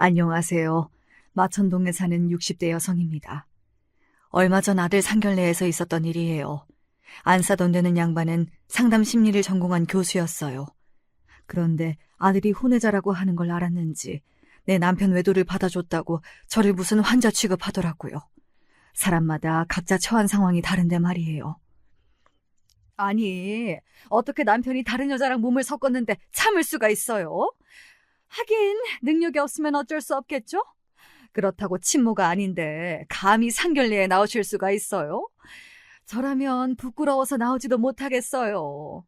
안녕하세요. 마천동에 사는 60대 여성입니다. 얼마 전 아들 상견례에서 있었던 일이에요. 안 사돈 되는 양반은 상담 심리를 전공한 교수였어요. 그런데 아들이 혼외자라고 하는 걸 알았는지 내 남편 외도를 받아줬다고 저를 무슨 환자 취급하더라고요. 사람마다 각자 처한 상황이 다른데 말이에요. 아니, 어떻게 남편이 다른 여자랑 몸을 섞었는데 참을 수가 있어요? 하긴 능력이 없으면 어쩔 수 없겠죠? 그렇다고 친모가 아닌데 감히 상견례에 나오실 수가 있어요? 저라면 부끄러워서 나오지도 못하겠어요.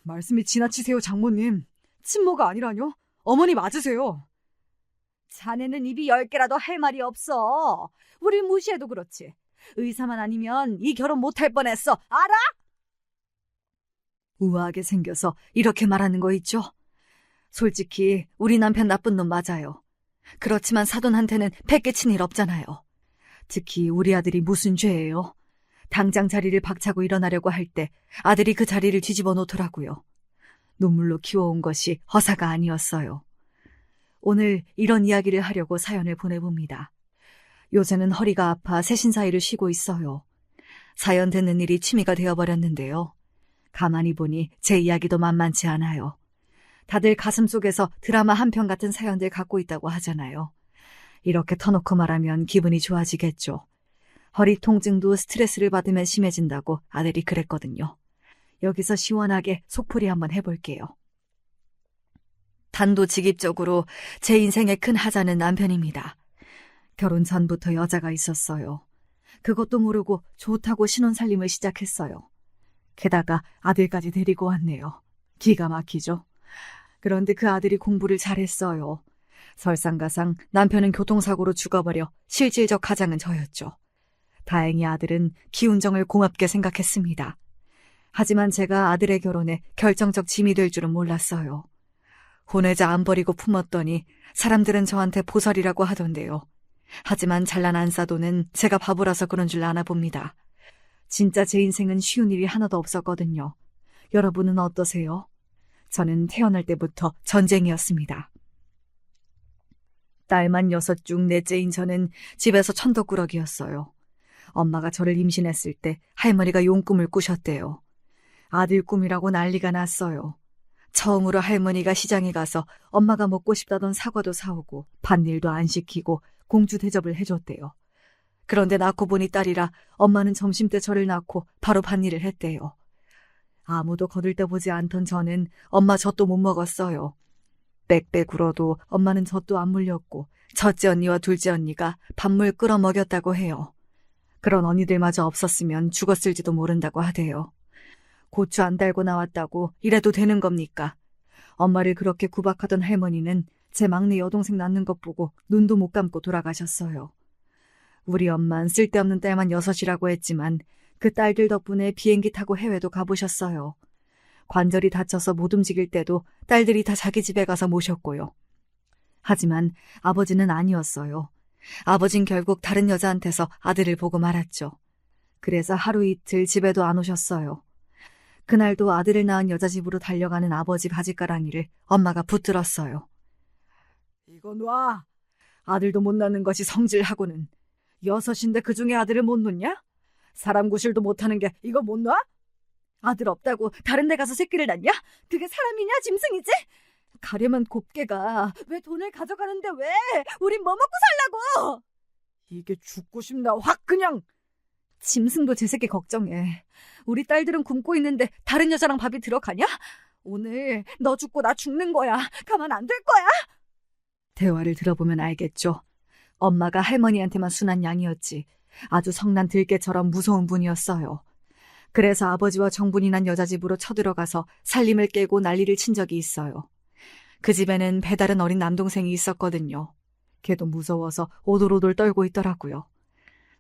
말씀이 지나치세요, 장모님. 친모가 아니라뇨? 어머니 맞으세요. 자네는 입이 10개라도 할 말이 없어. 우릴 무시해도 그렇지. 의사만 아니면 이 결혼 못할 뻔했어. 알아? 우아하게 생겨서 이렇게 말하는 거 있죠? 솔직히 우리 남편 나쁜 놈 맞아요. 그렇지만 사돈한테는 베껴친 일 없잖아요. 특히 우리 아들이 무슨 죄예요? 당장 자리를 박차고 일어나려고 할 때 아들이 그 자리를 뒤집어 놓더라고요. 눈물로 키워온 것이 허사가 아니었어요. 오늘 이런 이야기를 하려고 사연을 보내봅니다. 요새는 허리가 아파 새신사이를 쉬고 있어요. 사연 듣는 일이 취미가 되어버렸는데요. 가만히 보니 제 이야기도 만만치 않아요. 다들 가슴속에서 드라마 한 편 같은 사연들 갖고 있다고 하잖아요. 이렇게 터놓고 말하면 기분이 좋아지겠죠. 허리 통증도 스트레스를 받으면 심해진다고 아들이 그랬거든요. 여기서 시원하게 속풀이 한번 해볼게요. 단도직입적으로 제 인생의 큰 하자는 남편입니다. 결혼 전부터 여자가 있었어요. 그것도 모르고 좋다고 신혼살림을 시작했어요. 게다가 아들까지 데리고 왔네요. 기가 막히죠? 그런데 그 아들이 공부를 잘했어요. 설상가상 남편은 교통사고로 죽어버려 실질적 가장은 저였죠. 다행히 아들은 기운정을 고맙게 생각했습니다. 하지만 제가 아들의 결혼에 결정적 짐이 될 줄은 몰랐어요. 혼외자 안 버리고 품었더니 사람들은 저한테 보살이라고 하던데요. 하지만 잘난 안사돈은 제가 바보라서 그런 줄 아나 봅니다. 진짜 제 인생은 쉬운 일이 하나도 없었거든요. 여러분은 어떠세요? 저는 태어날 때부터 전쟁이었습니다. 딸만 6 중 넷째인 저는 집에서 천덕꾸러기였어요. 엄마가 저를 임신했을 때 할머니가 용꿈을 꾸셨대요. 아들 꿈이라고 난리가 났어요. 처음으로 할머니가 시장에 가서 엄마가 먹고 싶다던 사과도 사오고 밭일도 안 시키고 공주 대접을 해줬대요. 그런데 낳고 보니 딸이라 엄마는 점심때 저를 낳고 바로 밭일을 했대요. 아무도 거들떠보지 않던 저는 엄마 젖도 못 먹었어요. 빽빽 굴어도 엄마는 젖도 안 물렸고 첫째 언니와 둘째 언니가 밥물 끓여 먹였다고 해요. 그런 언니들마저 없었으면 죽었을지도 모른다고 하대요. 고추 안 달고 나왔다고 이래도 되는 겁니까? 엄마를 그렇게 구박하던 할머니는 제 막내 여동생 낳는 것 보고 눈도 못 감고 돌아가셨어요. 우리 엄만 쓸데없는 딸만 6이라고 했지만 그 딸들 덕분에 비행기 타고 해외도 가보셨어요. 관절이 다쳐서 못 움직일 때도 딸들이 다 자기 집에 가서 모셨고요. 하지만 아버지는 아니었어요. 아버진 결국 다른 여자한테서 아들을 보고 말았죠. 그래서 하루 이틀 집에도 안 오셨어요. 그날도 아들을 낳은 여자 집으로 달려가는 아버지 바짓가랑이를 엄마가 붙들었어요. 이거 놔. 아들도 못 낳는 것이 성질하고는. 6인데 그중에 아들을 못 놓냐? 사람 구실도 못하는 게 이거 못 놔? 아들 없다고 다른 데 가서 새끼를 낳냐? 그게 사람이냐 짐승이지? 가려면 곱게 가. 왜 돈을 가져가는데 왜? 우린 뭐 먹고 살라고? 이게 죽고 싶나 확 그냥. 짐승도 제 새끼 걱정해. 우리 딸들은 굶고 있는데 다른 여자랑 밥이 들어가냐? 오늘 너 죽고 나 죽는 거야. 가만 안 둘 거야. 대화를 들어보면 알겠죠. 엄마가 할머니한테만 순한 양이었지 아주 성난 들깨처럼 무서운 분이었어요. 그래서 아버지와 정분이 난 여자 집으로 쳐들어가서 살림을 깨고 난리를 친 적이 있어요. 그 집에는 배다른 어린 남동생이 있었거든요. 걔도 무서워서 오돌오돌 떨고 있더라고요.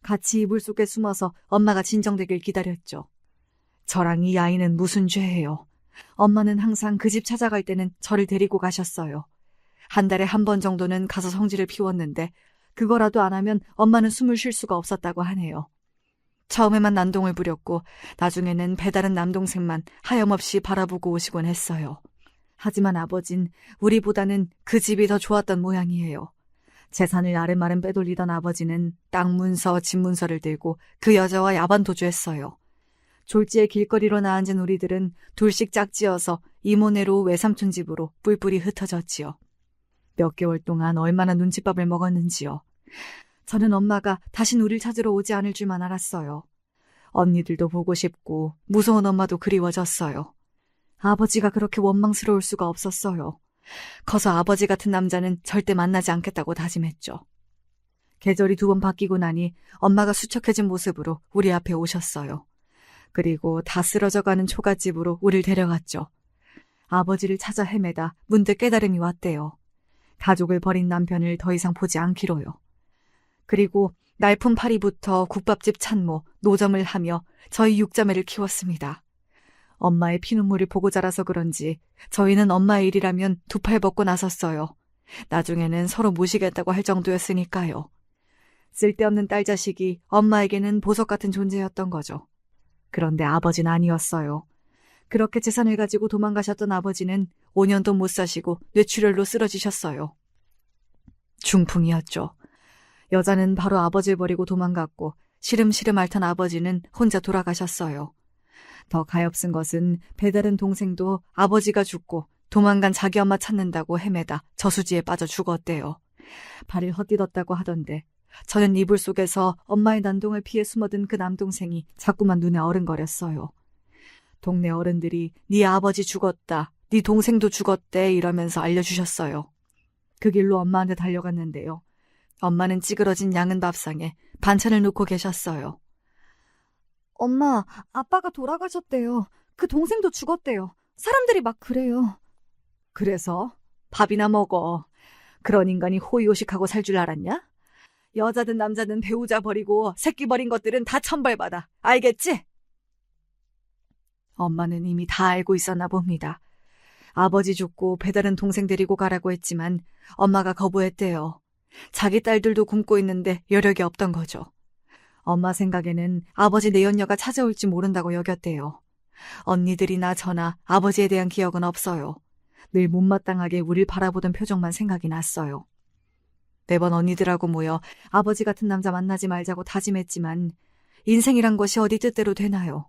같이 이불 속에 숨어서 엄마가 진정되길 기다렸죠. 저랑 이 아이는 무슨 죄예요. 엄마는 항상 그 집 찾아갈 때는 저를 데리고 가셨어요. 한 달에 한 번 정도는 가서 성질을 피웠는데 그거라도 안 하면 엄마는 숨을 쉴 수가 없었다고 하네요. 처음에만 난동을 부렸고 나중에는 배다른 남동생만 하염없이 바라보고 오시곤 했어요. 하지만 아버진 우리보다는 그 집이 더 좋았던 모양이에요. 재산을 아름아름 빼돌리던 아버지는 땅 문서, 집 문서를 들고 그 여자와 야반 도주했어요. 졸지에 길거리로 나앉은 우리들은 둘씩 짝지어서 이모네로 외삼촌 집으로 뿔뿔이 흩어졌지요. 몇 개월 동안 얼마나 눈칫밥을 먹었는지요. 저는 엄마가 다신 우릴 찾으러 오지 않을 줄만 알았어요. 언니들도 보고 싶고 무서운 엄마도 그리워졌어요. 아버지가 그렇게 원망스러울 수가 없었어요. 커서 아버지 같은 남자는 절대 만나지 않겠다고 다짐했죠. 계절이 2번 바뀌고 나니 엄마가 수척해진 모습으로 우리 앞에 오셨어요. 그리고 다 쓰러져가는 초가집으로 우릴 데려갔죠. 아버지를 찾아 헤매다 문득 깨달음이 왔대요. 가족을 버린 남편을 더 이상 보지 않기로요. 그리고 날품 파리부터 국밥집 찬모, 노점을 하며 저희 6자매를 키웠습니다. 엄마의 피눈물을 보고 자라서 그런지 저희는 엄마의 일이라면 2팔 벗고 나섰어요. 나중에는 서로 모시겠다고 할 정도였으니까요. 쓸데없는 딸 자식이 엄마에게는 보석 같은 존재였던 거죠. 그런데 아버지는 아니었어요. 그렇게 재산을 가지고 도망가셨던 아버지는 5년도 못 사시고 뇌출혈로 쓰러지셨어요. 중풍이었죠. 여자는 바로 아버지를 버리고 도망갔고 시름시름 앓던 아버지는 혼자 돌아가셨어요. 더 가엾은 것은 배다른 동생도 아버지가 죽고 도망간 자기 엄마 찾는다고 헤매다 저수지에 빠져 죽었대요. 발을 헛디뎠다고 하던데 저는 이불 속에서 엄마의 난동을 피해 숨어든 그 남동생이 자꾸만 눈에 어른거렸어요. 동네 어른들이 네 아버지 죽었다, 네 동생도 죽었대 이러면서 알려주셨어요. 그 길로 엄마한테 달려갔는데요. 엄마는 찌그러진 양은 밥상에 반찬을 놓고 계셨어요. 엄마, 아빠가 돌아가셨대요. 그 동생도 죽었대요. 사람들이 막 그래요. 그래서 밥이나 먹어. 그런 인간이 호의호식하고 살 줄 알았냐? 여자든 남자든 배우자 버리고 새끼 버린 것들은 다 천벌받아. 알겠지? 엄마는 이미 다 알고 있었나 봅니다. 아버지 죽고 배다른 동생 데리고 가라고 했지만 엄마가 거부했대요. 자기 딸들도 굶고 있는데 여력이 없던 거죠. 엄마 생각에는 아버지 내연녀가 찾아올지 모른다고 여겼대요. 언니들이나 저나 아버지에 대한 기억은 없어요. 늘 못마땅하게 우릴 바라보던 표정만 생각이 났어요. 매번 언니들하고 모여 아버지 같은 남자 만나지 말자고 다짐했지만 인생이란 것이 어디 뜻대로 되나요?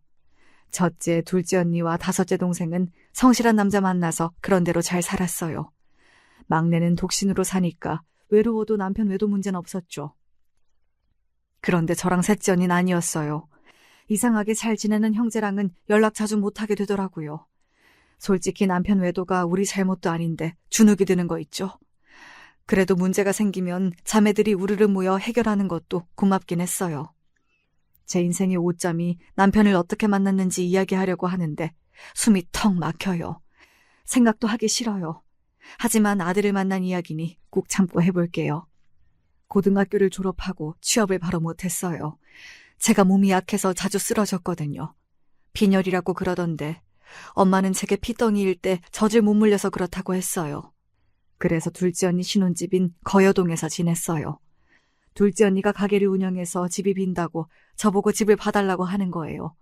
첫째, 둘째 언니와 다섯째 동생은 성실한 남자 만나서 그런 대로 잘 살았어요. 막내는 독신으로 사니까 외로워도 남편 외도 문제는 없었죠. 그런데 저랑 셋째 언니는 아니었어요. 이상하게 잘 지내는 형제랑은 연락 자주 못하게 되더라고요. 솔직히 남편 외도가 우리 잘못도 아닌데 주눅이 드는 거 있죠. 그래도 문제가 생기면 자매들이 우르르 모여 해결하는 것도 고맙긴 했어요. 제 인생의 오점이 남편을 어떻게 만났는지 이야기하려고 하는데 숨이 턱 막혀요. 생각도 하기 싫어요. 하지만 아들을 만난 이야기니 꼭 참고 해볼게요. 고등학교를 졸업하고 취업을 바로 못했어요. 제가 몸이 약해서 자주 쓰러졌거든요. 빈혈이라고 그러던데 엄마는 제게 피덩이일 때 젖을 못 물려서 그렇다고 했어요. 그래서 둘째 언니 신혼집인 거여동에서 지냈어요. 둘째 언니가 가게를 운영해서 집이 빈다고 저보고 집을 봐달라고 하는 거예요.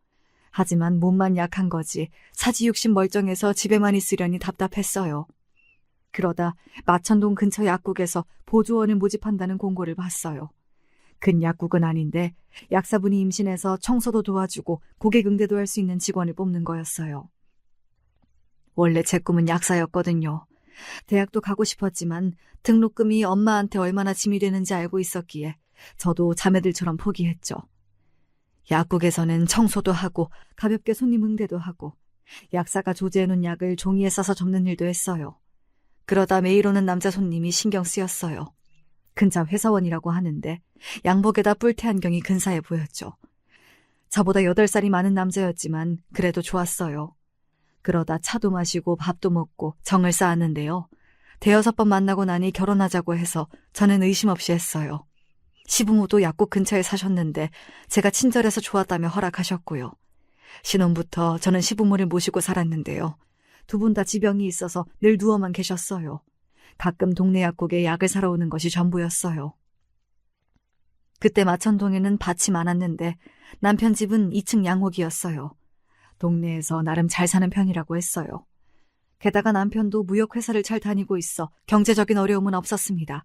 하지만 몸만 약한 거지 사지육신 멀쩡해서 집에만 있으려니 답답했어요. 그러다 마천동 근처 약국에서 보조원을 모집한다는 공고를 봤어요. 근 약국은 아닌데 약사분이 임신해서 청소도 도와주고 고객 응대도 할 수 있는 직원을 뽑는 거였어요. 원래 제 꿈은 약사였거든요. 대학도 가고 싶었지만 등록금이 엄마한테 얼마나 짐이 되는지 알고 있었기에 저도 자매들처럼 포기했죠. 약국에서는 청소도 하고 가볍게 손님 응대도 하고 약사가 조제해놓은 약을 종이에 싸서 접는 일도 했어요. 그러다 매일 오는 남자 손님이 신경 쓰였어요. 근처 회사원이라고 하는데 양복에다 뿔테 안경이 근사해 보였죠. 저보다 8살이 많은 남자였지만 그래도 좋았어요. 그러다 차도 마시고 밥도 먹고 정을 쌓았는데요. 5번 만나고 나니 결혼하자고 해서 저는 의심 없이 했어요. 시부모도 약국 근처에 사셨는데 제가 친절해서 좋았다며 허락하셨고요. 신혼부터 저는 시부모를 모시고 살았는데요. 2분 다 지병이 있어서 늘 누워만 계셨어요. 가끔 동네 약국에 약을 사러 오는 것이 전부였어요. 그때 마천동에는 밭이 많았는데 남편 집은 2층 양옥이었어요. 동네에서 나름 잘 사는 편이라고 했어요. 게다가 남편도 무역회사를 잘 다니고 있어 경제적인 어려움은 없었습니다.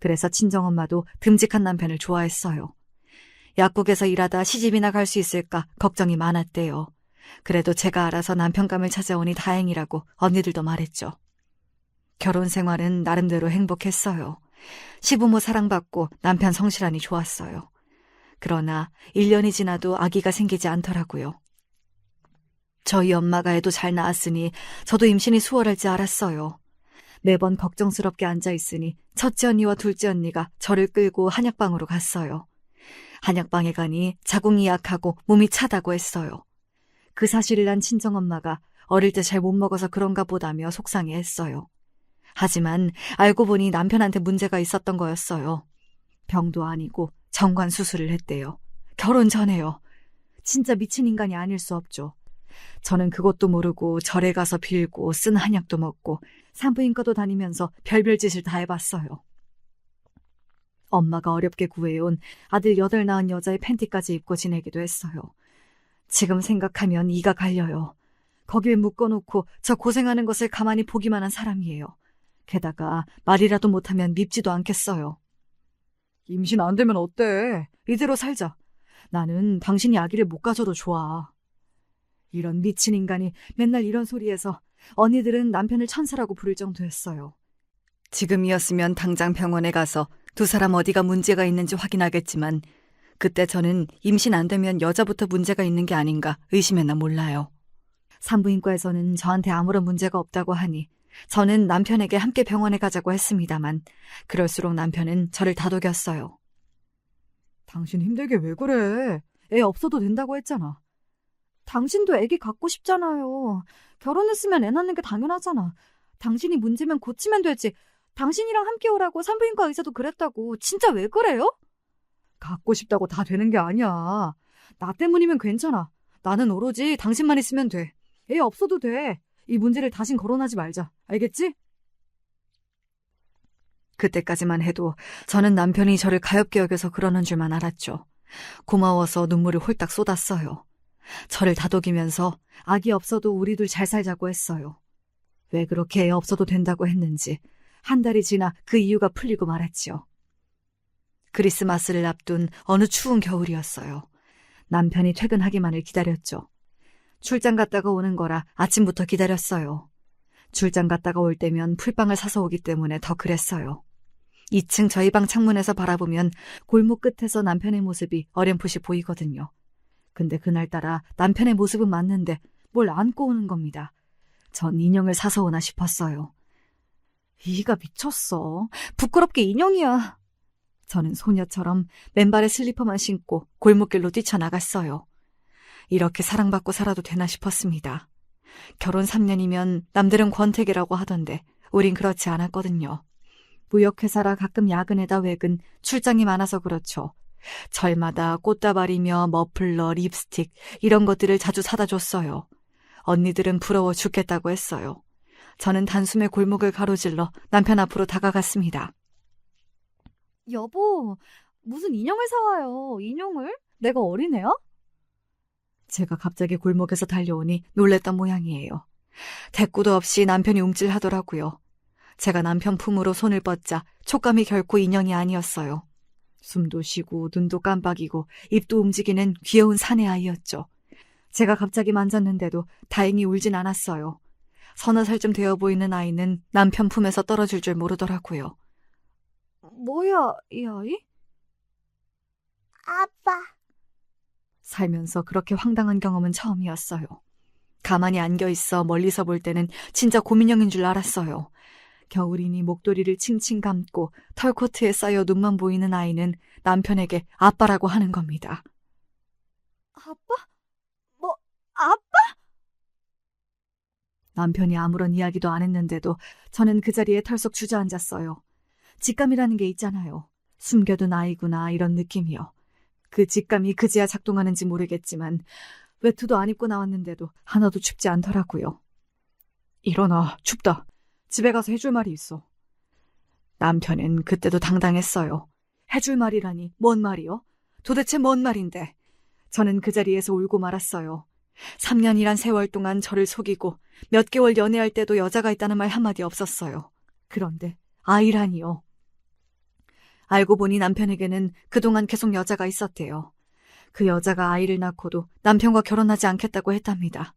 그래서 친정엄마도 듬직한 남편을 좋아했어요. 약국에서 일하다 시집이나 갈 수 있을까 걱정이 많았대요. 그래도 제가 알아서 남편감을 찾아오니 다행이라고 언니들도 말했죠. 결혼 생활은 나름대로 행복했어요. 시부모 사랑받고 남편 성실하니 좋았어요. 그러나 1년이 지나도 아기가 생기지 않더라고요. 저희 엄마가 애도 잘 낳았으니 저도 임신이 수월할지 알았어요. 매번 걱정스럽게 앉아있으니 첫째 언니와 둘째 언니가 저를 끌고 한약방으로 갔어요. 한약방에 가니 자궁이 약하고 몸이 차다고 했어요. 그 사실을 난 친정엄마가 어릴 때 잘 못 먹어서 그런가 보다며 속상해했어요. 하지만 알고 보니 남편한테 문제가 있었던 거였어요. 병도 아니고 정관 수술을 했대요. 결혼 전에요. 진짜 미친 인간이 아닐 수 없죠. 저는 그것도 모르고 절에 가서 빌고 쓴 한약도 먹고 산부인과도 다니면서 별별 짓을 다 해봤어요. 엄마가 어렵게 구해온 아들 8 낳은 여자의 팬티까지 입고 지내기도 했어요. 지금 생각하면 이가 갈려요. 거길 묶어놓고 저 고생하는 것을 가만히 보기만 한 사람이에요. 게다가 말이라도 못하면 밉지도 않겠어요. 임신 안 되면 어때? 이대로 살자. 나는 당신이 아기를 못 가져도 좋아. 이런 미친 인간이 맨날 이런 소리해서 언니들은 남편을 천사라고 부를 정도였어요. 지금이었으면 당장 병원에 가서 두 사람 어디가 문제가 있는지 확인하겠지만 그때 저는 임신 안 되면 여자부터 문제가 있는 게 아닌가 의심했나 몰라요. 산부인과에서는 저한테 아무런 문제가 없다고 하니 저는 남편에게 함께 병원에 가자고 했습니다만 그럴수록 남편은 저를 다독였어요. 당신 힘들게 왜 그래? 애 없어도 된다고 했잖아. 당신도 애기 갖고 싶잖아요. 결혼했으면 애 낳는 게 당연하잖아. 당신이 문제면 고치면 되지. 당신이랑 함께 오라고 산부인과 의사도 그랬다고. 진짜 왜 그래요? 갖고 싶다고 다 되는 게 아니야. 나 때문이면 괜찮아. 나는 오로지 당신만 있으면 돼. 애 없어도 돼. 이 문제를 다신 거론하지 말자. 알겠지? 그때까지만 해도 저는 남편이 저를 가엾게 여겨서 그러는 줄만 알았죠. 고마워서 눈물을 홀딱 쏟았어요. 저를 다독이면서 아기 없어도 우리 둘 잘 살자고 했어요. 왜 그렇게 애 없어도 된다고 했는지 한 달이 지나 그 이유가 풀리고 말았죠. 크리스마스를 앞둔 어느 추운 겨울이었어요. 남편이 퇴근하기만을 기다렸죠. 출장 갔다가 오는 거라 아침부터 기다렸어요. 출장 갔다가 올 때면 풀빵을 사서 오기 때문에 더 그랬어요. 2층 저희 방 창문에서 바라보면 골목 끝에서 남편의 모습이 어렴풋이 보이거든요. 근데 그날따라 남편의 모습은 맞는데 뭘 안고 오는 겁니다. 전 인형을 사서 오나 싶었어요. 이가 미쳤어. 부끄럽게 인형이야. 저는 소녀처럼 맨발에 슬리퍼만 신고 골목길로 뛰쳐나갔어요. 이렇게 사랑받고 살아도 되나 싶었습니다. 결혼 3년이면 남들은 권태기라고 하던데 우린 그렇지 않았거든요. 무역회사라 가끔 야근에다 외근, 출장이 많아서 그렇죠. 절마다 꽃다발이며 머플러, 립스틱 이런 것들을 자주 사다 줬어요. 언니들은 부러워 죽겠다고 했어요. 저는 단숨에 골목을 가로질러 남편 앞으로 다가갔습니다. 여보, 무슨 인형을 사와요? 인형을? 내가 어린애야? 제가 갑자기 골목에서 달려오니 놀랬던 모양이에요. 대꾸도 없이 남편이 움찔하더라고요. 제가 남편 품으로 손을 뻗자 촉감이 결코 인형이 아니었어요. 숨도 쉬고 눈도 깜빡이고 입도 움직이는 귀여운 사내 아이였죠. 제가 갑자기 만졌는데도 다행히 울진 않았어요. 서너 살쯤 되어 보이는 아이는 남편 품에서 떨어질 줄 모르더라고요. 뭐야, 이 아이? 아빠. 살면서 그렇게 황당한 경험은 처음이었어요. 가만히 안겨있어 멀리서 볼 때는 진짜 곰인형인 줄 알았어요. 겨울이니 목도리를 칭칭 감고 털코트에 쌓여 눈만 보이는 아이는 남편에게 아빠라고 하는 겁니다. 아빠? 뭐, 아빠? 남편이 아무런 이야기도 안 했는데도 저는 그 자리에 털썩 주저앉았어요. 직감이라는 게 있잖아요. 숨겨둔 아이구나 이런 느낌이요. 그 직감이 그제야 작동하는지 모르겠지만 외투도 안 입고 나왔는데도 하나도 춥지 않더라고요. 일어나, 춥다. 집에 가서 해줄 말이 있어. 남편은 그때도 당당했어요. 해줄 말이라니 뭔 말이요? 도대체 뭔 말인데? 저는 그 자리에서 울고 말았어요. 3년이란 세월 동안 저를 속이고 몇 개월 연애할 때도 여자가 있다는 말 한마디 없었어요. 그런데 아이라니요. 알고 보니 남편에게는 그동안 계속 여자가 있었대요. 그 여자가 아이를 낳고도 남편과 결혼하지 않겠다고 했답니다.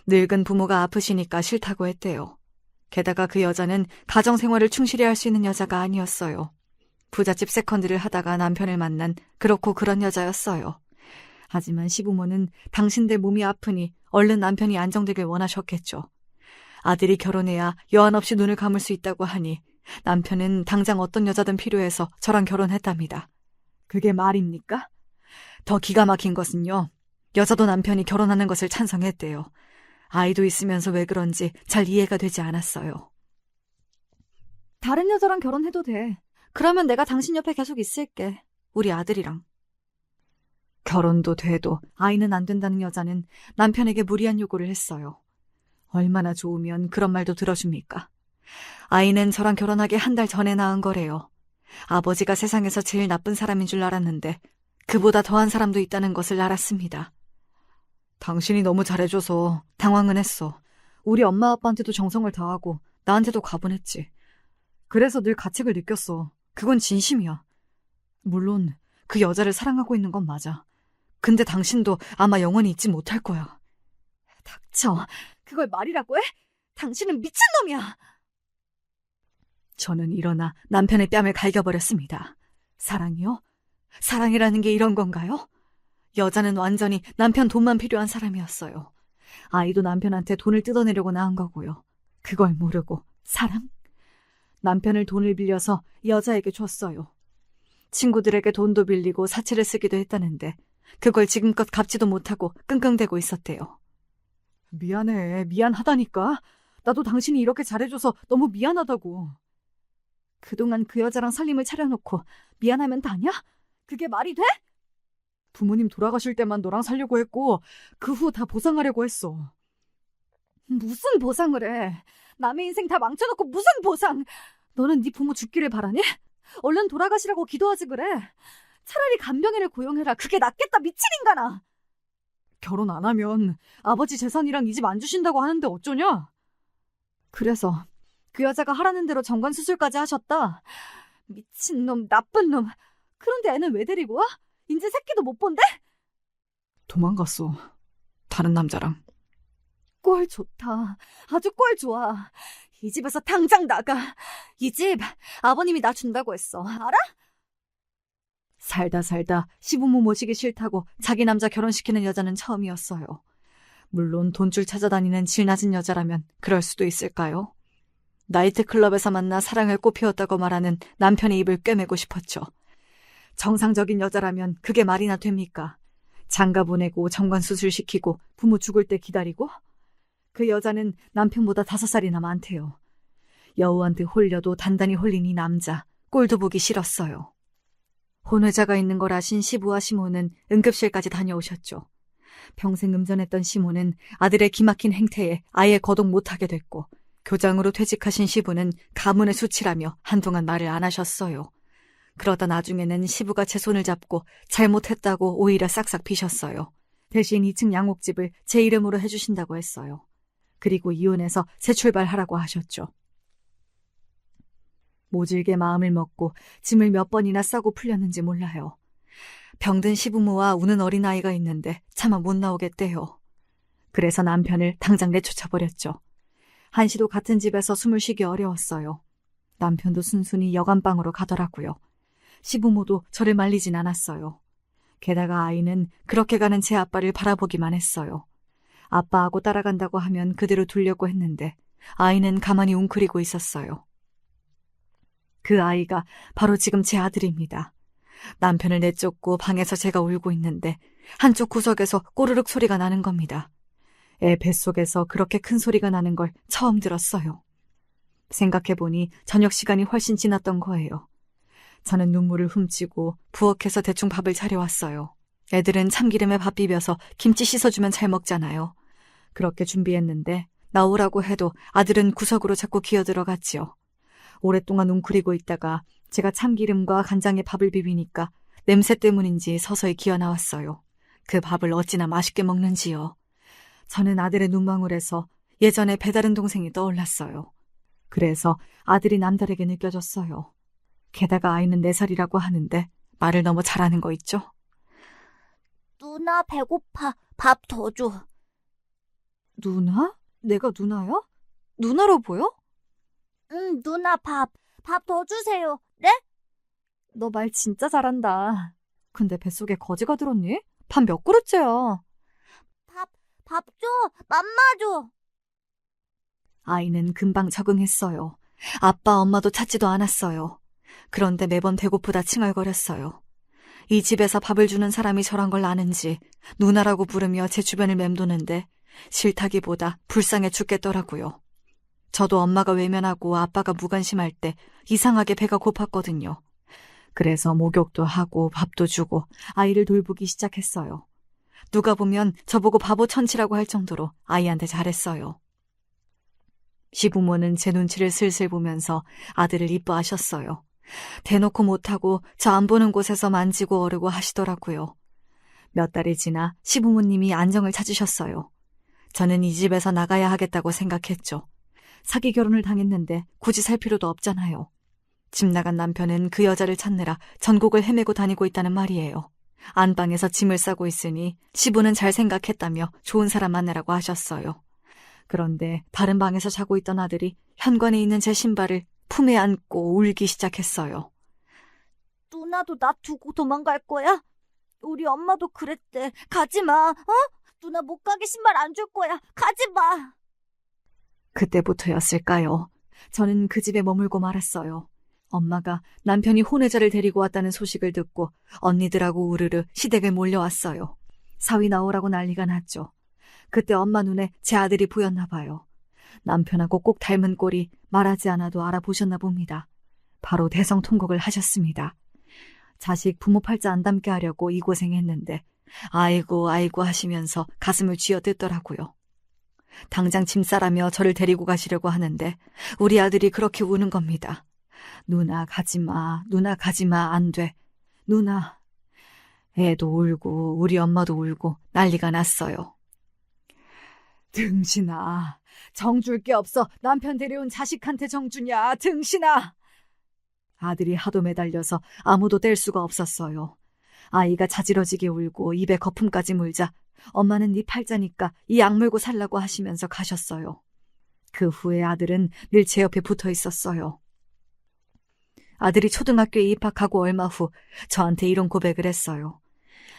늙은 부모가 아프시니까 싫다고 했대요. 게다가 그 여자는 가정생활을 충실히 할 수 있는 여자가 아니었어요. 부잣집 세컨드를 하다가 남편을 만난 그렇고 그런 여자였어요. 하지만 시부모는 당신들 몸이 아프니 얼른 남편이 안정되길 원하셨겠죠. 아들이 결혼해야 여한 없이 눈을 감을 수 있다고 하니 남편은 당장 어떤 여자든 필요해서 저랑 결혼했답니다. 그게 말입니까? 더 기가 막힌 것은요. 여자도 남편이 결혼하는 것을 찬성했대요. 아이도 있으면서 왜 그런지 잘 이해가 되지 않았어요. 다른 여자랑 결혼해도 돼. 그러면 내가 당신 옆에 계속 있을게. 우리 아들이랑. 결혼도 돼도 아이는 안 된다는 여자는 남편에게 무리한 요구를 했어요. 얼마나 좋으면 그런 말도 들어줍니까? 아이는 저랑 결혼하기 한 달 전에 낳은 거래요. 아버지가 세상에서 제일 나쁜 사람인 줄 알았는데 그보다 더한 사람도 있다는 것을 알았습니다. 당신이 너무 잘해줘서 당황은 했어. 우리 엄마 아빠한테도 정성을 다하고 나한테도 가분했지. 그래서 늘 가책을 느꼈어. 그건 진심이야. 물론 그 여자를 사랑하고 있는 건 맞아. 근데 당신도 아마 영원히 잊지 못할 거야. 닥쳐. 그걸 말이라고 해? 당신은 미친놈이야. 저는 일어나 남편의 뺨을 갈겨버렸습니다. 사랑이요? 사랑이라는 게 이런 건가요? 여자는 완전히 남편 돈만 필요한 사람이었어요. 아이도 남편한테 돈을 뜯어내려고 낳은 거고요. 그걸 모르고 사랑? 남편을 돈을 빌려서 여자에게 줬어요. 친구들에게 돈도 빌리고 사치를 쓰기도 했다는데 그걸 지금껏 갚지도 못하고 끙끙대고 있었대요. 미안해. 미안하다니까. 나도 당신이 이렇게 잘해줘서 너무 미안하다고. 그동안 그 여자랑 살림을 차려놓고 미안하면 다냐? 그게 말이 돼? 부모님 돌아가실 때만 너랑 살려고 했고 그 후 다 보상하려고 했어. 무슨 보상을 해? 남의 인생 다 망쳐놓고 무슨 보상? 너는 네 부모 죽기를 바라니? 얼른 돌아가시라고 기도하지 그래. 차라리 간병인을 고용해라. 그게 낫겠다. 미친 인간아. 결혼 안 하면 아버지 재산이랑 이 집 안 주신다고 하는데 어쩌냐? 그래서 그 여자가 하라는 대로 정관 수술까지 하셨다. 미친놈, 나쁜 놈. 그런데 애는 왜 데리고 와? 인제 새끼도 못 본대? 도망갔어. 다른 남자랑. 꼴 좋다. 아주 꼴 좋아. 이 집에서 당장 나가. 이 집 아버님이 나 준다고 했어. 알아? 살다 시부모 모시기 싫다고 자기 남자 결혼시키는 여자는 처음이었어요. 물론 돈줄 찾아다니는 질 낮은 여자라면 그럴 수도 있을까요? 나이트클럽에서 만나 사랑을 꽃피웠다고 말하는 남편의 입을 꿰매고 싶었죠. 정상적인 여자라면 그게 말이나 됩니까? 장가 보내고 정관 수술시키고 부모 죽을 때 기다리고? 그 여자는 남편보다 5살이나 많대요. 여우한테 홀려도 단단히 홀린 이 남자, 꼴도 보기 싫었어요. 혼외자가 있는 걸 아신 시부와 시모는 응급실까지 다녀오셨죠. 평생 음전했던 시모는 아들의 기막힌 행태에 아예 거동 못하게 됐고 교장으로 퇴직하신 시부는 가문의 수치라며 한동안 말을 안 하셨어요. 그러다 나중에는 시부가 제 손을 잡고 잘못했다고 오히려 싹싹 비셨어요. 대신 2층 양옥집을 제 이름으로 해주신다고 했어요. 그리고 이혼해서 새 출발하라고 하셨죠. 모질게 마음을 먹고 짐을 몇 번이나 싸고 풀렸는지 몰라요. 병든 시부모와 우는 어린아이가 있는데 차마 못 나오겠대요. 그래서 남편을 당장 내쫓아버렸죠. 한시도 같은 집에서 숨을 쉬기 어려웠어요. 남편도 순순히 여간방으로 가더라고요. 시부모도 저를 말리진 않았어요. 게다가 아이는 그렇게 가는 제 아빠를 바라보기만 했어요. 아빠하고 따라간다고 하면 그대로 두려고 했는데 아이는 가만히 웅크리고 있었어요. 그 아이가 바로 지금 제 아들입니다. 남편을 내쫓고 방에서 제가 울고 있는데 한쪽 구석에서 꼬르륵 소리가 나는 겁니다. 애 뱃속에서 그렇게 큰 소리가 나는 걸 처음 들었어요. 생각해보니 저녁 시간이 훨씬 지났던 거예요. 저는 눈물을 훔치고 부엌에서 대충 밥을 차려왔어요. 애들은 참기름에 밥 비벼서 김치 씻어주면 잘 먹잖아요. 그렇게 준비했는데 나오라고 해도 아들은 구석으로 자꾸 기어들어갔지요. 오랫동안 웅크리고 있다가 제가 참기름과 간장에 밥을 비비니까 냄새 때문인지 서서히 기어나왔어요. 그 밥을 어찌나 맛있게 먹는지요. 저는 아들의 눈망울에서 예전에 배다른 동생이 떠올랐어요. 그래서 아들이 남다르게 느껴졌어요. 게다가 아이는 4살이라고 하는데 말을 너무 잘하는 거 있죠? 누나 배고파. 밥 더 줘. 누나? 내가 누나야? 누나로 보여? 응, 누나 밥 더 주세요. 네? 너 말 진짜 잘한다. 근데 뱃속에 거지가 들었니? 밥 몇 그릇째야? 밥 줘. 맘마 줘. 아이는 금방 적응했어요. 아빠, 엄마도 찾지도 않았어요. 그런데 매번 배고프다 칭얼거렸어요. 이 집에서 밥을 주는 사람이 저란 걸 아는지 누나라고 부르며 제 주변을 맴도는데 싫다기보다 불쌍해 죽겠더라고요. 저도 엄마가 외면하고 아빠가 무관심할 때 이상하게 배가 고팠거든요. 그래서 목욕도 하고 밥도 주고 아이를 돌보기 시작했어요. 누가 보면 저보고 바보 천치라고 할 정도로 아이한테 잘했어요. 시부모는 제 눈치를 슬슬 보면서 아들을 이뻐하셨어요. 대놓고 못하고 저 안 보는 곳에서 만지고 어르고 하시더라고요. 몇 달이 지나 시부모님이 안정을 찾으셨어요. 저는 이 집에서 나가야 하겠다고 생각했죠. 사기 결혼을 당했는데 굳이 살 필요도 없잖아요. 집 나간 남편은 그 여자를 찾느라 전국을 헤매고 다니고 있다는 말이에요. 안방에서 짐을 싸고 있으니 시부는 잘 생각했다며 좋은 사람 만나라고 하셨어요. 그런데 다른 방에서 자고 있던 아들이 현관에 있는 제 신발을 품에 안고 울기 시작했어요. 누나도 나 두고 도망갈 거야? 우리 엄마도 그랬대. 가지 마. 어? 누나 못 가게 신발 안 줄 거야. 가지 마. 그때부터였을까요? 저는 그 집에 머물고 말았어요. 엄마가 남편이 혼외자를 데리고 왔다는 소식을 듣고 언니들하고 우르르 시댁에 몰려왔어요. 사위 나오라고 난리가 났죠. 그때 엄마 눈에 제 아들이 보였나 봐요. 남편하고 꼭 닮은 꼴이 말하지 않아도 알아보셨나 봅니다. 바로 대성통곡을 하셨습니다. 자식 부모 팔자 안 닮게 하려고 이 고생했는데 아이고 아이고 하시면서 가슴을 쥐어뜯더라고요. 당장 짐 싸라며 저를 데리고 가시려고 하는데 우리 아들이 그렇게 우는 겁니다. 누나 가지마, 누나 가지마, 안 돼. 누나. 애도 울고 우리 엄마도 울고 난리가 났어요. 등신아, 정줄 게 없어 남편 데려온 자식한테 정주냐, 등신아. 아들이 하도 매달려서 아무도 뗄 수가 없었어요. 아이가 자지러지게 울고 입에 거품까지 물자 엄마는 네 팔자니까 이 악물고 살라고 하시면서 가셨어요. 그 후에 아들은 늘 제 옆에 붙어 있었어요. 아들이 초등학교에 입학하고 얼마 후 저한테 이런 고백을 했어요.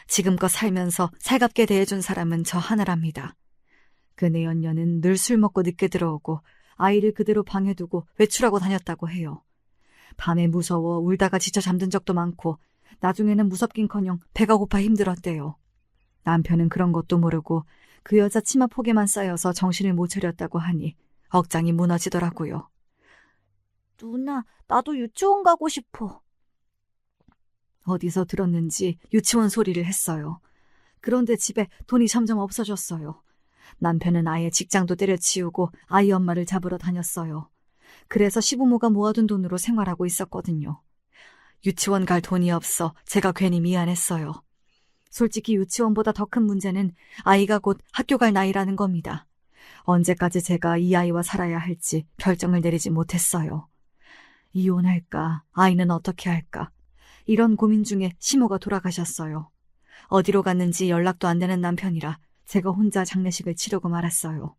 지금껏 살면서 살갑게 대해준 사람은 저 하나랍니다. 그 내연녀는 늘 술 먹고 늦게 들어오고 아이를 그대로 방에 두고 외출하고 다녔다고 해요. 밤에 무서워 울다가 지쳐 잠든 적도 많고 나중에는 무섭긴커녕 배가 고파 힘들었대요. 남편은 그런 것도 모르고 그 여자 치마 폭에만 쌓여서 정신을 못 차렸다고 하니 억장이 무너지더라고요. 누나, 나도 유치원 가고 싶어. 어디서 들었는지 유치원 소리를 했어요. 그런데 집에 돈이 점점 없어졌어요. 남편은 아예 직장도 때려치우고 아이 엄마를 잡으러 다녔어요. 그래서 시부모가 모아둔 돈으로 생활하고 있었거든요. 유치원 갈 돈이 없어 제가 괜히 미안했어요. 솔직히 유치원보다 더 큰 문제는 아이가 곧 학교 갈 나이라는 겁니다. 언제까지 제가 이 아이와 살아야 할지 결정을 내리지 못했어요. 이혼할까? 아이는 어떻게 할까? 이런 고민 중에 시모가 돌아가셨어요. 어디로 갔는지 연락도 안 되는 남편이라 제가 혼자 장례식을 치르고 말았어요.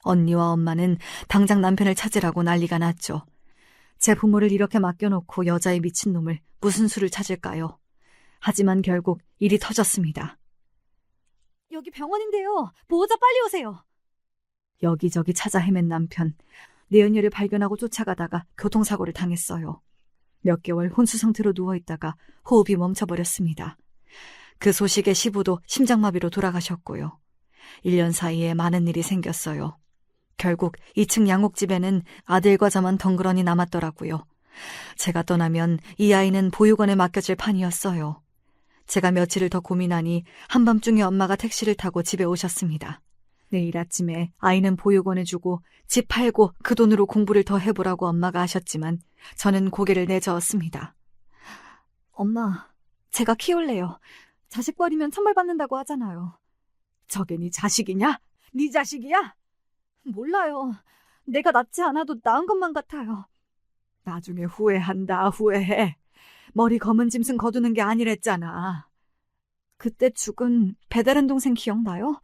언니와 엄마는 당장 남편을 찾으라고 난리가 났죠. 제 부모를 이렇게 맡겨놓고 여자의 미친놈을 무슨 수를 찾을까요? 하지만 결국 일이 터졌습니다. 여기 병원인데요. 보호자 빨리 오세요. 여기저기 찾아 헤맨 남편. 내연녀를 발견하고 쫓아가다가 교통사고를 당했어요. 몇 개월 혼수 상태로 누워있다가 호흡이 멈춰버렸습니다. 그 소식에 시부도 심장마비로 돌아가셨고요. 1년 사이에 많은 일이 생겼어요. 결국 2층 양옥집에는 아들과 저만 덩그러니 남았더라고요. 제가 떠나면 이 아이는 보육원에 맡겨질 판이었어요. 제가 며칠을 더 고민하니 한밤중에 엄마가 택시를 타고 집에 오셨습니다. 내일 아침에 아이는 보육원에 주고 집 팔고 그 돈으로 공부를 더 해보라고 엄마가 하셨지만 저는 고개를 내저었습니다. 엄마, 제가 키울래요. 자식 버리면 천벌 받는다고 하잖아요. 저게 네 자식이냐? 네 자식이야? 몰라요. 내가 낳지 않아도 낳은 것만 같아요. 나중에 후회한다, 후회해. 머리 검은 짐승 거두는 게 아니랬잖아. 그때 죽은 배다른 동생 기억나요?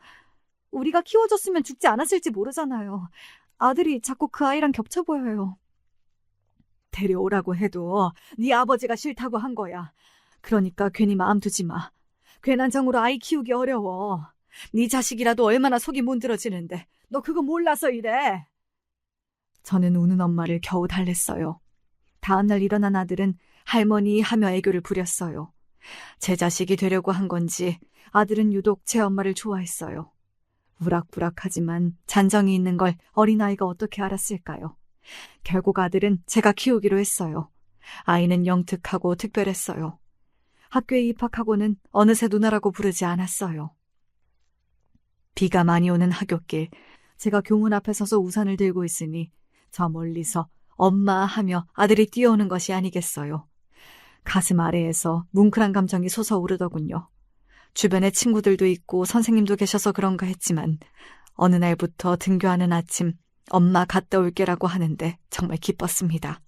우리가 키워줬으면 죽지 않았을지 모르잖아요. 아들이 자꾸 그 아이랑 겹쳐 보여요. 데려오라고 해도 네 아버지가 싫다고 한 거야. 그러니까 괜히 마음 두지 마. 괜한 정으로 아이 키우기 어려워. 네 자식이라도 얼마나 속이 문드러지는데 너 그거 몰라서 이래. 저는 우는 엄마를 겨우 달랬어요. 다음날 일어난 아들은 할머니 하며 애교를 부렸어요. 제 자식이 되려고 한 건지 아들은 유독 제 엄마를 좋아했어요. 우락부락하지만 잔정이 있는 걸 어린아이가 어떻게 알았을까요? 결국 아들은 제가 키우기로 했어요. 아이는 영특하고 특별했어요. 학교에 입학하고는 어느새 누나라고 부르지 않았어요. 비가 많이 오는 하굣길, 제가 교문 앞에 서서 우산을 들고 있으니 저 멀리서 엄마 하며 아들이 뛰어오는 것이 아니겠어요. 가슴 아래에서 뭉클한 감정이 솟아오르더군요. 주변에 친구들도 있고 선생님도 계셔서 그런가 했지만 어느 날부터 등교하는 아침 엄마 갔다 올게라고 하는데 정말 기뻤습니다.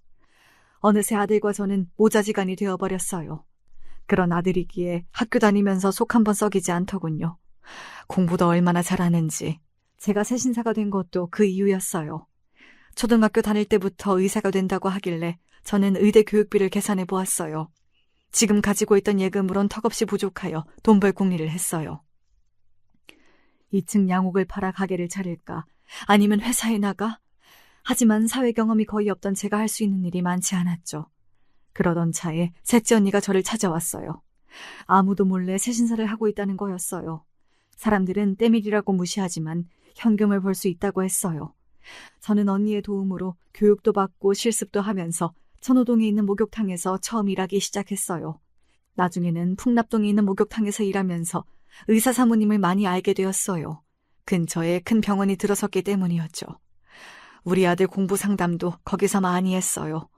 어느새 아들과 저는 모자지간이 되어버렸어요. 그런 아들이기에 학교 다니면서 속 한번 썩이지 않더군요. 공부도 얼마나 잘하는지. 제가 새신사가 된 것도 그 이유였어요. 초등학교 다닐 때부터 의사가 된다고 하길래 저는 의대 교육비를 계산해 보았어요. 지금 가지고 있던 예금으론 턱없이 부족하여 돈 벌 궁리를 했어요. 2층 양옥을 팔아 가게를 차릴까? 아니면 회사에 나가? 하지만 사회 경험이 거의 없던 제가 할 수 있는 일이 많지 않았죠. 그러던 차에 셋째 언니가 저를 찾아왔어요. 아무도 몰래 새신사를 하고 있다는 거였어요. 사람들은 때밀이라고 무시하지만 현금을 벌 수 있다고 했어요. 저는 언니의 도움으로 교육도 받고 실습도 하면서 천호동에 있는 목욕탕에서 처음 일하기 시작했어요. 나중에는 풍납동에 있는 목욕탕에서 일하면서 의사 사모님을 많이 알게 되었어요. 근처에 큰 병원이 들어섰기 때문이었죠. 우리 아들 공부 상담도 거기서 많이 했어요.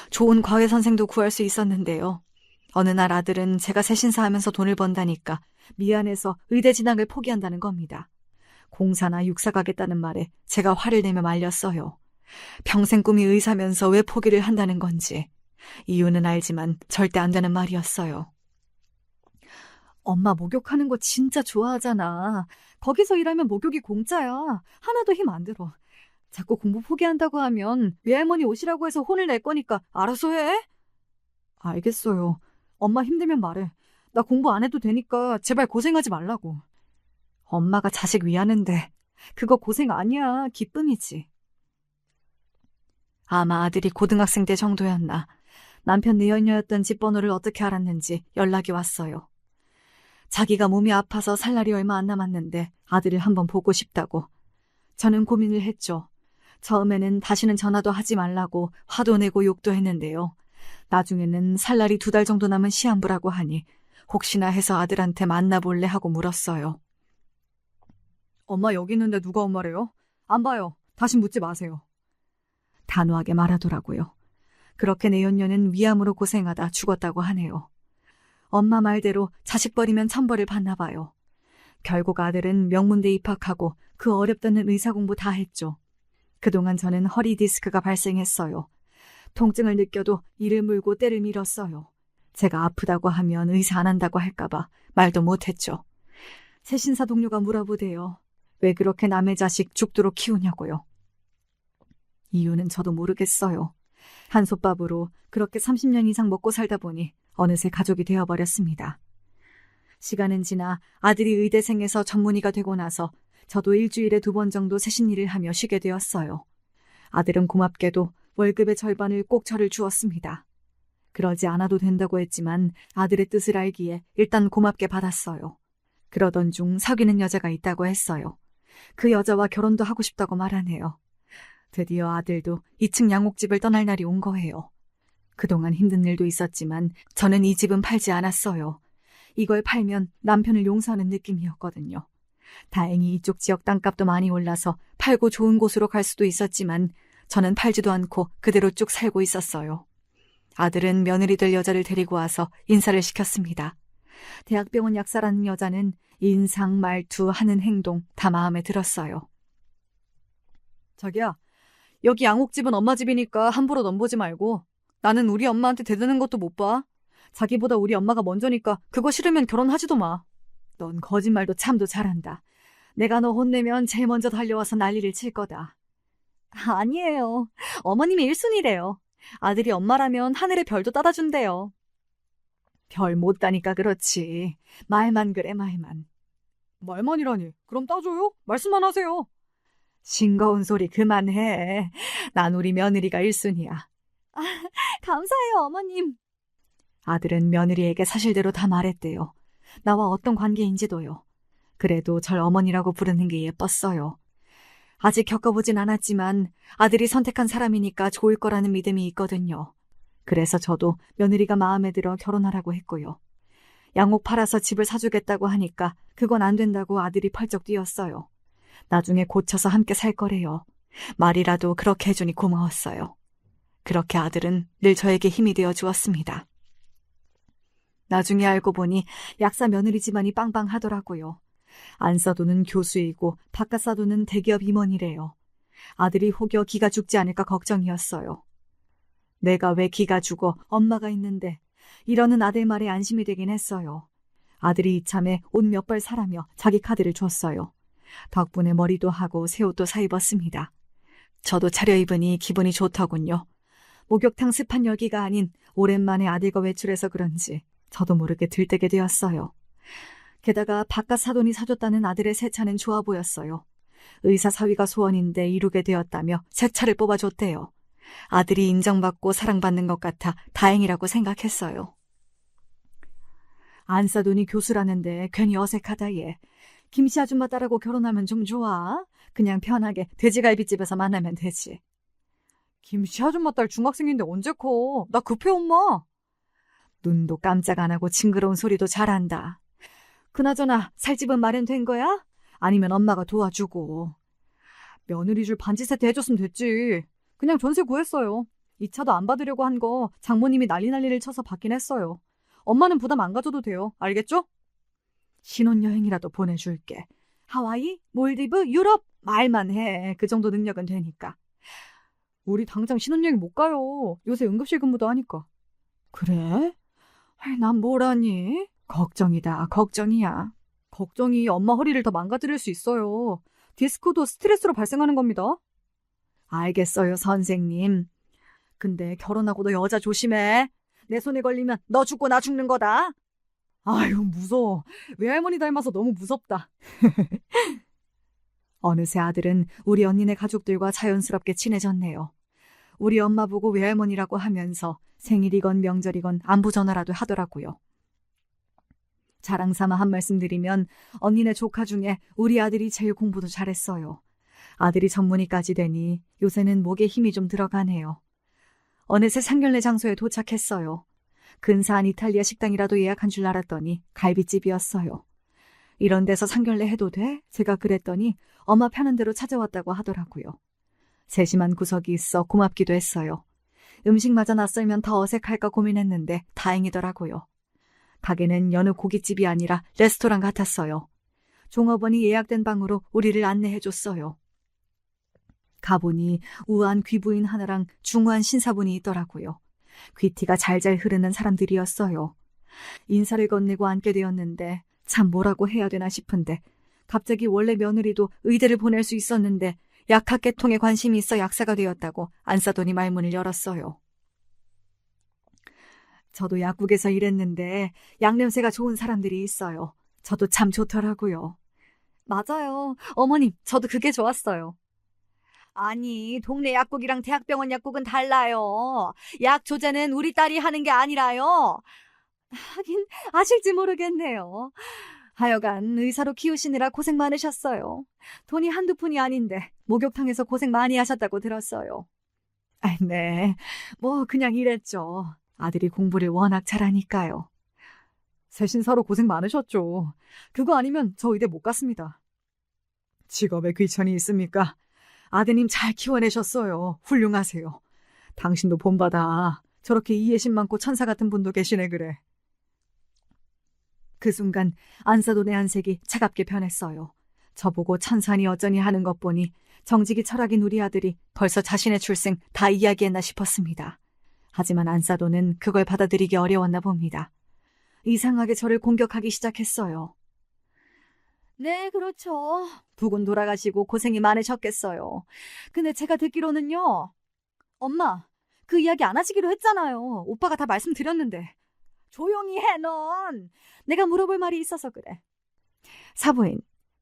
좋은 과외 선생도 구할 수 있었는데요. 어느 날 아들은 제가 새신사하면서 돈을 번다니까 미안해서 의대 진학을 포기한다는 겁니다. 공사나 육사 가겠다는 말에 제가 화를 내며 말렸어요. 평생 꿈이 의사면서 왜 포기를 한다는 건지. 이유는 알지만 절대 안 되는 말이었어요. 엄마 목욕하는 거 진짜 좋아하잖아. 거기서 일하면 목욕이 공짜야. 하나도 힘 안 들어. 자꾸 공부 포기한다고 하면 외할머니 오시라고 해서 혼을 낼 거니까 알아서 해. 알겠어요. 엄마 힘들면 말해. 나 공부 안 해도 되니까 제발 고생하지 말라고. 엄마가 자식 위하는데 그거 고생 아니야. 기쁨이지. 아마 아들이 고등학생 때 정도였나. 남편 내연녀였던 집 번호를 어떻게 알았는지 연락이 왔어요. 자기가 몸이 아파서 살 날이 얼마 안 남았는데 아들을 한번 보고 싶다고. 저는 고민을 했죠. 처음에는 다시는 전화도 하지 말라고 화도 내고 욕도 했는데요. 나중에는 살 날이 2달 정도 남은 시한부라고 하니 혹시나 해서 아들한테 만나볼래 하고 물었어요. 엄마 여기 있는데 누가 엄마래요? 안 봐요. 다시 묻지 마세요. 단호하게 말하더라고요. 그렇게 내연녀는 위암으로 고생하다 죽었다고 하네요. 엄마 말대로 자식 버리면 천벌을 받나 봐요. 결국 아들은 명문대 입학하고 그 어렵다는 의사 공부 다 했죠. 그동안 저는 허리 디스크가 발생했어요. 통증을 느껴도 이를 물고 때를 밀었어요. 제가 아프다고 하면 의사 안 한다고 할까봐 말도 못했죠. 새신사 동료가 물어보대요. 왜 그렇게 남의 자식 죽도록 키우냐고요. 이유는 저도 모르겠어요. 한솥밥으로 그렇게 30년 이상 먹고 살다 보니 어느새 가족이 되어버렸습니다. 시간은 지나 아들이 의대생에서 전문의가 되고 나서 저도 일주일에 2번 정도 새신일을 하며 쉬게 되었어요. 아들은 고맙게도 월급의 절반을 꼭 저를 주었습니다. 그러지 않아도 된다고 했지만 아들의 뜻을 알기에 일단 고맙게 받았어요. 그러던 중 사귀는 여자가 있다고 했어요. 그 여자와 결혼도 하고 싶다고 말하네요. 드디어 아들도 2층 양옥집을 떠날 날이 온 거예요. 그동안 힘든 일도 있었지만 저는 이 집은 팔지 않았어요. 이걸 팔면 남편을 용서하는 느낌이었거든요. 다행히 이쪽 지역 땅값도 많이 올라서 팔고 좋은 곳으로 갈 수도 있었지만 저는 팔지도 않고 그대로 쭉 살고 있었어요. 아들은 며느리 될 여자를 데리고 와서 인사를 시켰습니다. 대학병원 약사라는 여자는 인상, 말투, 하는 행동 다 마음에 들었어요. 자기야, 여기 양옥집은 엄마 집이니까 함부로 넘보지 말고. 나는 우리 엄마한테 대드는 것도 못 봐. 자기보다 우리 엄마가 먼저니까 그거 싫으면 결혼하지도 마. 넌 거짓말도 참도 잘한다. 내가 너 혼내면 제일 먼저 달려와서 난리를 칠 거다. 아니에요. 어머님이 1순위래요. 아들이 엄마라면 하늘의 별도 따다 준대요. 별 못 따니까 그렇지. 말만 그래, 말만. 말만이라니. 그럼 따줘요? 말씀만 하세요. 싱거운 소리 그만해. 난 우리 며느리가 1순위야. 감사해요, 어머님. 아들은 며느리에게 사실대로 다 말했대요. 나와 어떤 관계인지도요. 그래도 절 어머니라고 부르는 게 예뻤어요. 아직 겪어보진 않았지만 아들이 선택한 사람이니까 좋을 거라는 믿음이 있거든요. 그래서 저도 며느리가 마음에 들어 결혼하라고 했고요. 양옥 팔아서 집을 사주겠다고 하니까 그건 안 된다고 아들이 펄쩍 뛰었어요. 나중에 고쳐서 함께 살 거래요. 말이라도 그렇게 해주니 고마웠어요. 그렇게 아들은 늘 저에게 힘이 되어 주었습니다. 나중에 알고 보니 약사 며느리 집안이 빵빵하더라고요. 안사도는 교수이고 바깥사도는 대기업 임원이래요. 아들이 혹여 기가 죽지 않을까 걱정이었어요. 내가 왜 기가 죽어 엄마가 있는데 이러는 아들 말에 안심이 되긴 했어요. 아들이 이참에 옷 몇 벌 사라며 자기 카드를 줬어요. 덕분에 머리도 하고 새 옷도 사 입었습니다. 저도 차려입으니 기분이 좋더군요. 목욕탕 습한 열기가 아닌 오랜만에 아들과 외출해서 그런지 저도 모르게 들뜨게 되었어요. 게다가 바깥 사돈이 사줬다는 아들의 새 차는 좋아 보였어요. 의사 사위가 소원인데 이루게 되었다며 새 차를 뽑아줬대요. 아들이 인정받고 사랑받는 것 같아 다행이라고 생각했어요. 안사돈이 교수라는데 괜히 어색하다 얘. 김씨 아줌마 딸하고 결혼하면 좀 좋아. 그냥 편하게 돼지갈비집에서 만나면 되지. 김씨 아줌마 딸 중학생인데 언제 커? 나 급해 엄마. 눈도 깜짝 안 하고 징그러운 소리도 잘한다. 그나저나 살 집은 마련된 거야? 아니면 엄마가 도와주고. 며느리 줄 반지 세트 해줬으면 됐지. 그냥 전세 구했어요. 이 차도 안 받으려고 한 거 장모님이 난리를 쳐서 받긴 했어요. 엄마는 부담 안 가져도 돼요. 알겠죠? 신혼여행이라도 보내줄게. 하와이, 몰디브, 유럽 말만 해. 그 정도 능력은 되니까. 우리 당장 신혼여행 못 가요. 요새 응급실 근무도 하니까. 그래? 난 뭐라니? 걱정이다, 걱정이야. 걱정이 엄마 허리를 더 망가뜨릴 수 있어요. 디스크도 스트레스로 발생하는 겁니다. 알겠어요, 선생님. 근데 결혼하고 너 여자 조심해. 내 손에 걸리면 너 죽고 나 죽는 거다. 아유, 무서워. 외할머니 닮아서 너무 무섭다. 어느새 아들은 우리 언니네 가족들과 자연스럽게 친해졌네요. 우리 엄마 보고 외할머니라고 하면서 생일이건 명절이건 안부 전화라도 하더라고요. 자랑 삼아 한 말씀 드리면 언니네 조카 중에 우리 아들이 제일 공부도 잘했어요. 아들이 전문의까지 되니 요새는 목에 힘이 좀 들어가네요. 어느새 상견례 장소에 도착했어요. 근사한 이탈리아 식당이라도 예약한 줄 알았더니 갈비집이었어요. 이런 데서 상견례 해도 돼? 제가 그랬더니 엄마 편한 대로 찾아왔다고 하더라고요. 세심한 구석이 있어 고맙기도 했어요. 음식마저 낯설면 더 어색할까 고민했는데 다행이더라고요. 가게는 여느 고깃집이 아니라 레스토랑 같았어요. 종업원이 예약된 방으로 우리를 안내해줬어요. 가보니 우아한 귀부인 하나랑 중후한 신사분이 있더라고요. 귀티가 잘잘 흐르는 사람들이었어요. 인사를 건네고 앉게 되었는데 참 뭐라고 해야 되나 싶은데 갑자기 원래 며느리도 의대를 보낼 수 있었는데 약학계통에 관심이 있어 약사가 되었다고 안사돈이 말문을 열었어요. 저도 약국에서 일했는데 약냄새가 좋은 사람들이 있어요. 저도 참 좋더라고요. 맞아요. 어머님, 저도 그게 좋았어요. 아니, 동네 약국이랑 대학병원 약국은 달라요. 약 조제는 우리 딸이 하는 게 아니라요. 하긴 아실지 모르겠네요. 하여간 의사로 키우시느라 고생 많으셨어요. 돈이 한두 푼이 아닌데 목욕탕에서 고생 많이 하셨다고 들었어요. 네, 뭐 그냥 이랬죠. 아들이 공부를 워낙 잘하니까요. 세신사로 고생 많으셨죠. 그거 아니면 저 의대 못 갔습니다. 직업에 귀천이 있습니까? 아드님 잘 키워내셨어요. 훌륭하세요. 당신도 본받아. 저렇게 이해심 많고 천사 같은 분도 계시네 그래. 그 순간 안사돈의 안색이 차갑게 변했어요. 저보고 천산이 어쩌니 하는 것 보니 정직이 철학인 우리 아들이 벌써 자신의 출생 다 이야기했나 싶었습니다. 하지만 안사돈은 그걸 받아들이기 어려웠나 봅니다. 이상하게 저를 공격하기 시작했어요. 네, 그렇죠. 부군 돌아가시고 고생이 많으셨겠어요. 근데 제가 듣기로는요. 엄마, 그 이야기 안 하시기로 했잖아요. 오빠가 다 말씀드렸는데. 조용히 해, 넌. 내가 물어볼 말이 있어서 그래. 사부인,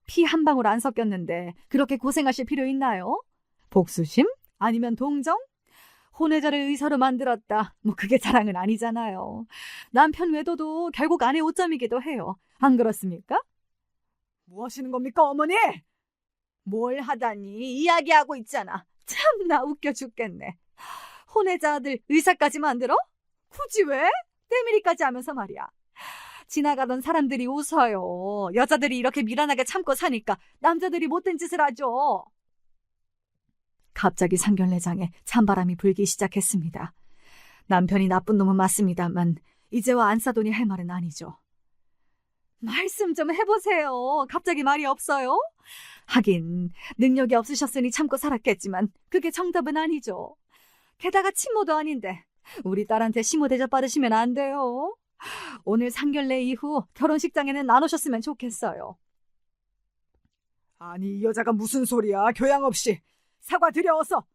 피 한 방울 안 섞였는데 그렇게 고생하실 필요 있나요? 복수심? 아니면 동정? 혼외자를 의사로 만들었다. 뭐 그게 자랑은 아니잖아요. 남편 외도도 결국 아내 오점이기도 해요. 안 그렇습니까? 뭐 하시는 겁니까, 어머니? 뭘 하다니 이야기하고 있잖아. 참나 웃겨 죽겠네. 혼외자 아들 의사까지 만들어? 굳이 왜? 때밀이까지 하면서 말이야. 지나가던 사람들이 웃어요. 여자들이 이렇게 미련하게 참고 사니까 남자들이 못된 짓을 하죠. 갑자기 상견례장에 찬바람이 불기 시작했습니다. 남편이 나쁜 놈은 맞습니다만 이제와 안사돈이 할 말은 아니죠. 말씀 좀 해보세요. 갑자기 말이 없어요? 하긴 능력이 없으셨으니 참고 살았겠지만 그게 정답은 아니죠. 게다가 친모도 아닌데 우리 딸한테 시모 대접 받으시면 안 돼요. 오늘 상견례 이후 결혼식장에는 안 오셨으면 좋겠어요. 아니 이 여자가 무슨 소리야. 교양 없이. 사과드려 어서.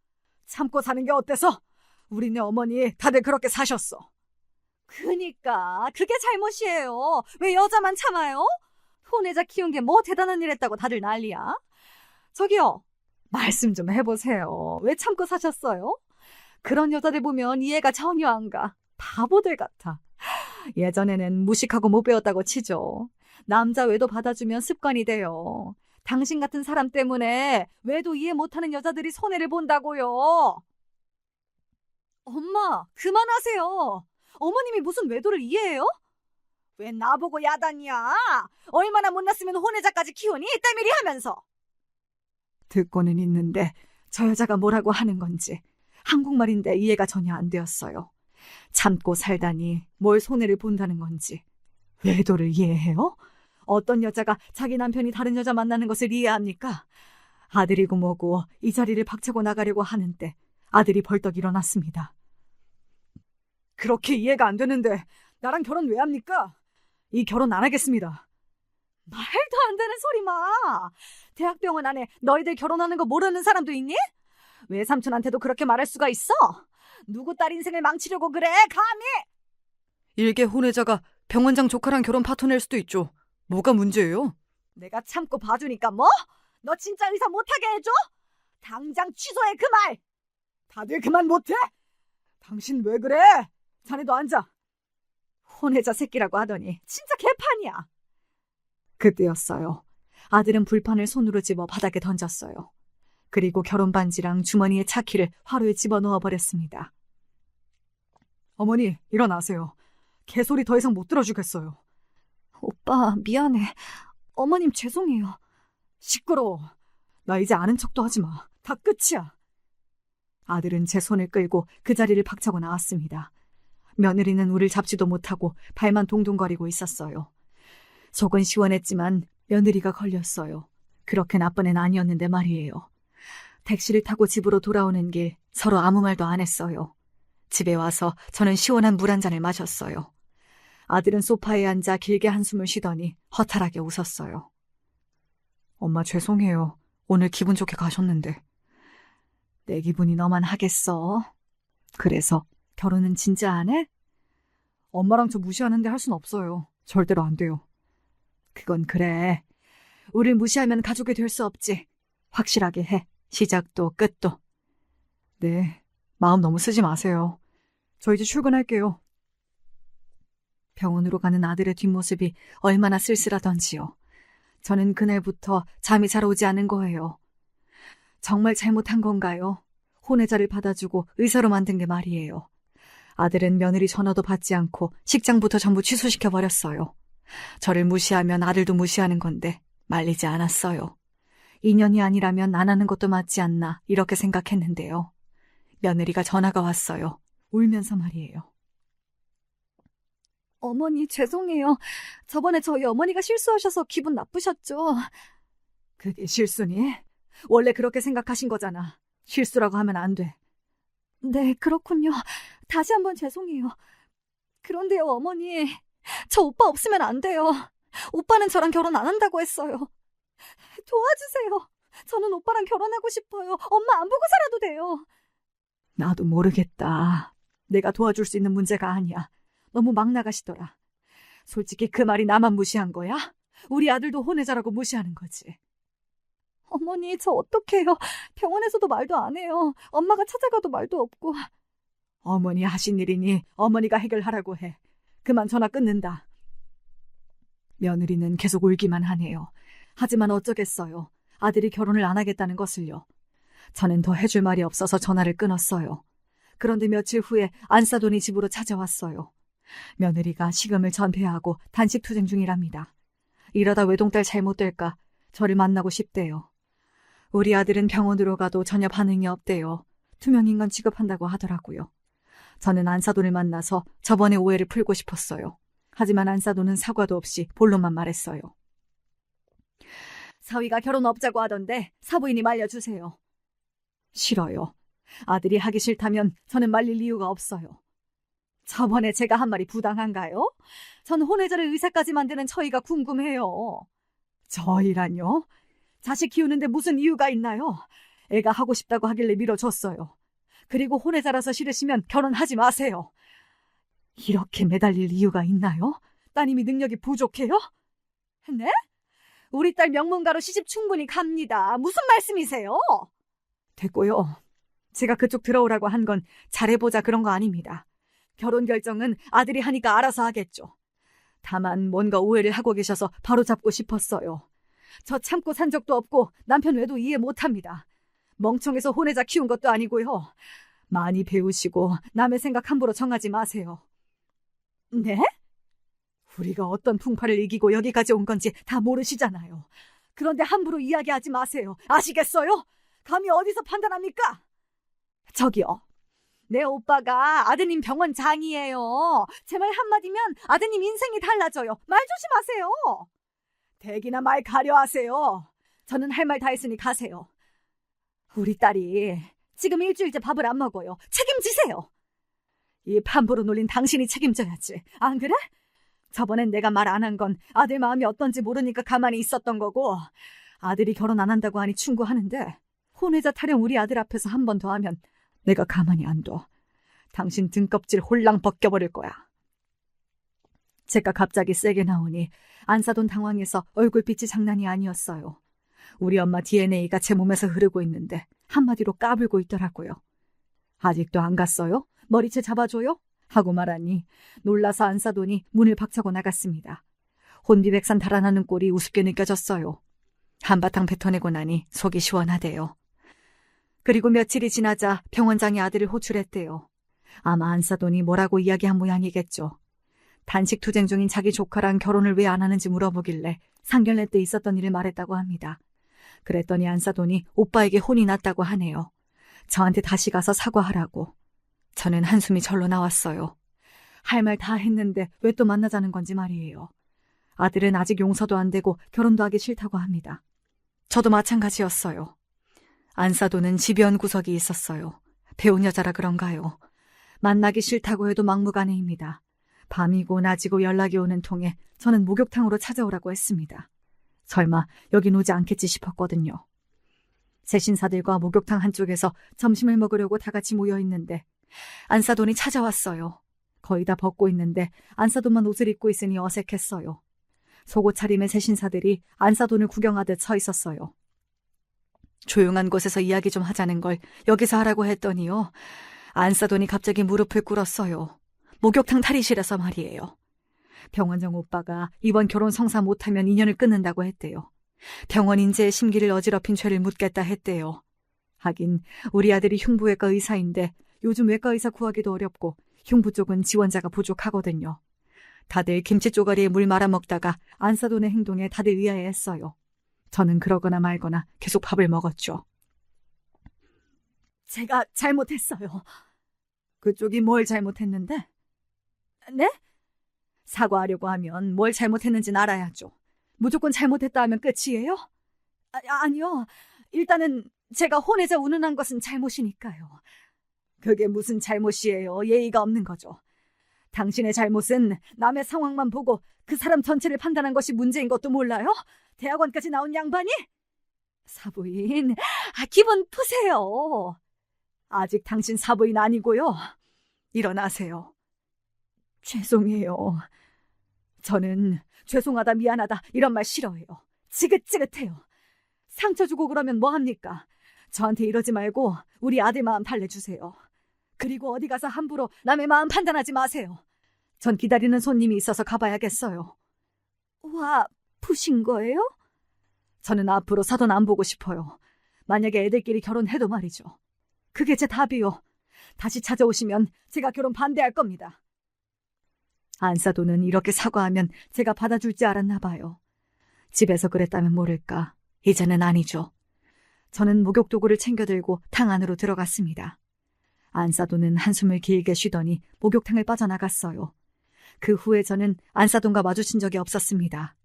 참고 사는 게 어때서? 우리네 어머니 다들 그렇게 사셨어. 그니까 그게 잘못이에요. 왜 여자만 참아요? 혼외자 키운 게 뭐 대단한 일 했다고 다들 난리야. 저기요. 말씀 좀 해보세요. 왜 참고 사셨어요? 그런 여자들 보면 이해가 전혀 안 가. 바보들 같아. 예전에는 무식하고 못 배웠다고 치죠. 남자 외도 받아주면 습관이 돼요. 당신 같은 사람 때문에 외도 이해 못하는 여자들이 손해를 본다고요. 엄마, 그만하세요. 어머님이 무슨 외도를 이해해요? 왜 나보고 야단이야? 얼마나 못났으면 혼외자까지 키우니? 때밀이 하면서. 듣고는 있는데 저 여자가 뭐라고 하는 건지 한국말인데 이해가 전혀 안 되었어요. 참고 살다니 뭘 손해를 본다는 건지. 외도를 이해해요? 어떤 여자가 자기 남편이 다른 여자 만나는 것을 이해합니까? 아들이고 뭐고 이 자리를 박차고 나가려고 하는 때 아들이 벌떡 일어났습니다. 그렇게 이해가 안 되는데 나랑 결혼 왜 합니까? 이 결혼 안 하겠습니다. 말도 안 되는 소리 마. 대학병원 안에 너희들 결혼하는 거 모르는 사람도 있니? 외삼촌한테도 그렇게 말할 수가 있어? 누구 딸 인생을 망치려고 그래, 감히? 일개 혼외자가 병원장 조카랑 결혼 파토낼 수도 있죠. 뭐가 문제예요? 내가 참고 봐주니까 뭐? 너 진짜 의사 못하게 해줘? 당장 취소해 그 말! 다들 그만 못해? 당신 왜 그래? 자네도 앉아. 혼외자 새끼라고 하더니 진짜 개판이야. 그때였어요. 아들은 불판을 손으로 집어 바닥에 던졌어요. 그리고 결혼 반지랑 주머니에 차키를 화로에 집어넣어 버렸습니다. 어머니, 일어나세요. 개소리 더 이상 못 들어주겠어요. 오빠, 미안해. 어머님 죄송해요. 시끄러워. 나 이제 아는 척도 하지 마. 다 끝이야. 아들은 제 손을 끌고 그 자리를 박차고 나왔습니다. 며느리는 우릴 잡지도 못하고 발만 동동거리고 있었어요. 속은 시원했지만 며느리가 걸렸어요. 그렇게 나쁜 애는 아니었는데 말이에요. 택시를 타고 집으로 돌아오는 길 서로 아무 말도 안 했어요. 집에 와서 저는 시원한 물 한 잔을 마셨어요. 아들은 소파에 앉아 길게 한숨을 쉬더니 허탈하게 웃었어요. 엄마 죄송해요. 오늘 기분 좋게 가셨는데. 내 기분이 너만 하겠어. 그래서 결혼은 진짜 안 해? 엄마랑 저 무시하는데 할 순 없어요. 절대로 안 돼요. 그건 그래. 우릴 무시하면 가족이 될 수 없지. 확실하게 해. 시작도 끝도. 네, 마음 너무 쓰지 마세요. 저 이제 출근할게요. 병원으로 가는 아들의 뒷모습이 얼마나 쓸쓸하던지요. 저는 그날부터 잠이 잘 오지 않은 거예요. 정말 잘못한 건가요? 혼외자를 받아주고 의사로 만든 게 말이에요. 아들은 며느리 전화도 받지 않고 식장부터 전부 취소시켜버렸어요. 저를 무시하면 아들도 무시하는 건데 말리지 않았어요. 인연이 아니라면 안 하는 것도 맞지 않나 이렇게 생각했는데요. 며느리가 전화가 왔어요. 울면서 말이에요. 어머니, 죄송해요. 저번에 저희 어머니가 실수하셔서 기분 나쁘셨죠? 그게 실수니? 원래 그렇게 생각하신 거잖아. 실수라고 하면 안 돼. 네, 그렇군요. 다시 한번 죄송해요. 그런데요, 어머니. 저 오빠 없으면 안 돼요. 오빠는 저랑 결혼 안 한다고 했어요. 도와주세요. 저는 오빠랑 결혼하고 싶어요. 엄마 안 보고 살아도 돼요. 나도 모르겠다. 내가 도와줄 수 있는 문제가 아니야. 너무 막 나가시더라. 솔직히 그 말이 나만 무시한 거야? 우리 아들도 혼외자라고 무시하는 거지. 어머니, 저 어떡해요. 병원에서도 말도 안 해요. 엄마가 찾아가도 말도 없고. 어머니 하신 일이니 어머니가 해결하라고 해. 그만 전화 끊는다. 며느리는 계속 울기만 하네요. 하지만 어쩌겠어요. 아들이 결혼을 안 하겠다는 것을요. 저는 더 해줄 말이 없어서 전화를 끊었어요. 그런데 며칠 후에 안사돈이 집으로 찾아왔어요. 며느리가 식음을 전폐하고 단식 투쟁 중이랍니다. 이러다 외동딸 잘못될까 저를 만나고 싶대요. 우리 아들은 병원으로 가도 전혀 반응이 없대요. 투명인간 취급한다고 하더라고요. 저는 안사돈을 만나서 저번에 오해를 풀고 싶었어요. 하지만 안사돈은 사과도 없이 본론만 말했어요. 사위가 결혼 없자고 하던데 사부인이 말려주세요. 싫어요. 아들이 하기 싫다면 저는 말릴 이유가 없어요. 저번에 제가 한 말이 부당한가요? 전 혼외자를 의사까지 만드는 저희가 궁금해요. 저희란요? 자식 키우는데 무슨 이유가 있나요? 애가 하고 싶다고 하길래 밀어줬어요. 그리고 혼외자라서 싫으시면 결혼하지 마세요. 이렇게 매달릴 이유가 있나요? 따님이 능력이 부족해요? 네? 우리 딸 명문가로 시집 충분히 갑니다. 무슨 말씀이세요? 됐고요. 제가 그쪽 들어오라고 한 건 잘해보자 그런 거 아닙니다. 결혼 결정은 아들이 하니까 알아서 하겠죠. 다만 뭔가 오해를 하고 계셔서 바로 잡고 싶었어요. 저 참고 산 적도 없고 남편 외도 이해 못합니다. 멍청해서 혼외자 키운 것도 아니고요. 많이 배우시고 남의 생각 함부로 정하지 마세요. 네? 우리가 어떤 풍파를 이기고 여기까지 온 건지 다 모르시잖아요. 그런데 함부로 이야기하지 마세요. 아시겠어요? 감히 어디서 판단합니까? 저기요. 내 오빠가 아드님 병원장이에요. 제 말 한마디면 아드님 인생이 달라져요. 말 조심하세요. 대기나 말 가려 하세요. 저는 할 말 다 했으니 가세요. 우리 딸이 지금 일주일째 밥을 안 먹어요. 책임지세요. 입 함부로 놀린 당신이 책임져야지. 안 그래? 저번엔 내가 말 안 한 건 아들 마음이 어떤지 모르니까 가만히 있었던 거고 아들이 결혼 안 한다고 하니 충고하는데 혼외자 타령 우리 아들 앞에서 한 번 더 하면 내가 가만히 안 둬. 당신 등껍질 홀랑 벗겨버릴 거야. 제가 갑자기 세게 나오니 안사돈 당황해서 얼굴빛이 장난이 아니었어요. 우리 엄마 DNA가 제 몸에서 흐르고 있는데 한마디로 까불고 있더라고요. 아직도 안 갔어요? 머리채 잡아줘요? 하고 말하니 놀라서 안사돈이 문을 박차고 나갔습니다. 혼비백산 달아나는 꼴이 우습게 느껴졌어요. 한바탕 뱉어내고 나니 속이 시원하대요. 그리고 며칠이 지나자 병원장이 아들을 호출했대요. 아마 안사돈이 뭐라고 이야기한 모양이겠죠. 단식 투쟁 중인 자기 조카랑 결혼을 왜 안 하는지 물어보길래 상견례 때 있었던 일을 말했다고 합니다. 그랬더니 안사돈이 오빠에게 혼이 났다고 하네요. 저한테 다시 가서 사과하라고. 저는 한숨이 절로 나왔어요. 할 말 다 했는데 왜 또 만나자는 건지 말이에요. 아들은 아직 용서도 안 되고 결혼도 하기 싫다고 합니다. 저도 마찬가지였어요. 안사돈은 집요한 구석이 있었어요. 배운 여자라 그런가요? 만나기 싫다고 해도 막무가내입니다. 밤이고 낮이고 연락이 오는 통에 저는 목욕탕으로 찾아오라고 했습니다. 설마 여긴 오지 않겠지 싶었거든요. 세신사들과 목욕탕 한쪽에서 점심을 먹으려고 다 같이 모여있는데 안사돈이 찾아왔어요. 거의 다 벗고 있는데 안사돈만 옷을 입고 있으니 어색했어요. 속옷 차림의 세신사들이 안사돈을 구경하듯 서 있었어요. 조용한 곳에서 이야기 좀 하자는 걸 여기서 하라고 했더니요. 안사돈이 갑자기 무릎을 꿇었어요. 목욕탕 탈의실에서 말이에요. 병원장 오빠가 이번 결혼 성사 못하면 인연을 끊는다고 했대요. 병원 인재의 심기를 어지럽힌 죄를 묻겠다 했대요. 하긴 우리 아들이 흉부외과 의사인데 요즘 외과 의사 구하기도 어렵고 흉부 쪽은 지원자가 부족하거든요. 다들 김치 쪼가리에 물 말아먹다가 안사돈의 행동에 다들 의아해했어요. 저는 그러거나 말거나 계속 밥을 먹었죠. 제가 잘못했어요. 그쪽이 뭘 잘못했는데? 네? 사과하려고 하면 뭘 잘못했는지는 알아야죠. 무조건 잘못했다 하면 끝이에요? 아니요. 일단은 제가 혼외자 운운한 것은 잘못이니까요. 그게 무슨 잘못이에요? 예의가 없는 거죠. 당신의 잘못은 남의 상황만 보고 그 사람 전체를 판단한 것이 문제인 것도 몰라요? 대학원까지 나온 양반이? 사부인, 기분 푸세요. 아직 당신 사부인 아니고요. 일어나세요. 죄송해요. 저는 죄송하다 미안하다 이런 말 싫어해요. 지긋지긋해요. 상처 주고 그러면 뭐합니까? 저한테 이러지 말고 우리 아들 마음 달래주세요. 그리고 어디 가서 함부로 남의 마음 판단하지 마세요. 전 기다리는 손님이 있어서 가봐야겠어요. 와, 푸신 거예요? 저는 앞으로 사돈 안 보고 싶어요. 만약에 애들끼리 결혼해도 말이죠. 그게 제 답이요. 다시 찾아오시면 제가 결혼 반대할 겁니다. 안사돈은 이렇게 사과하면 제가 받아줄 줄 알았나 봐요. 집에서 그랬다면 모를까. 이제는 아니죠. 저는 목욕도구를 챙겨들고 탕 안으로 들어갔습니다. 안사돈은 한숨을 길게 쉬더니 목욕탕을 빠져나갔어요. 그 후에 저는 안사돈과 마주친 적이 없었습니다.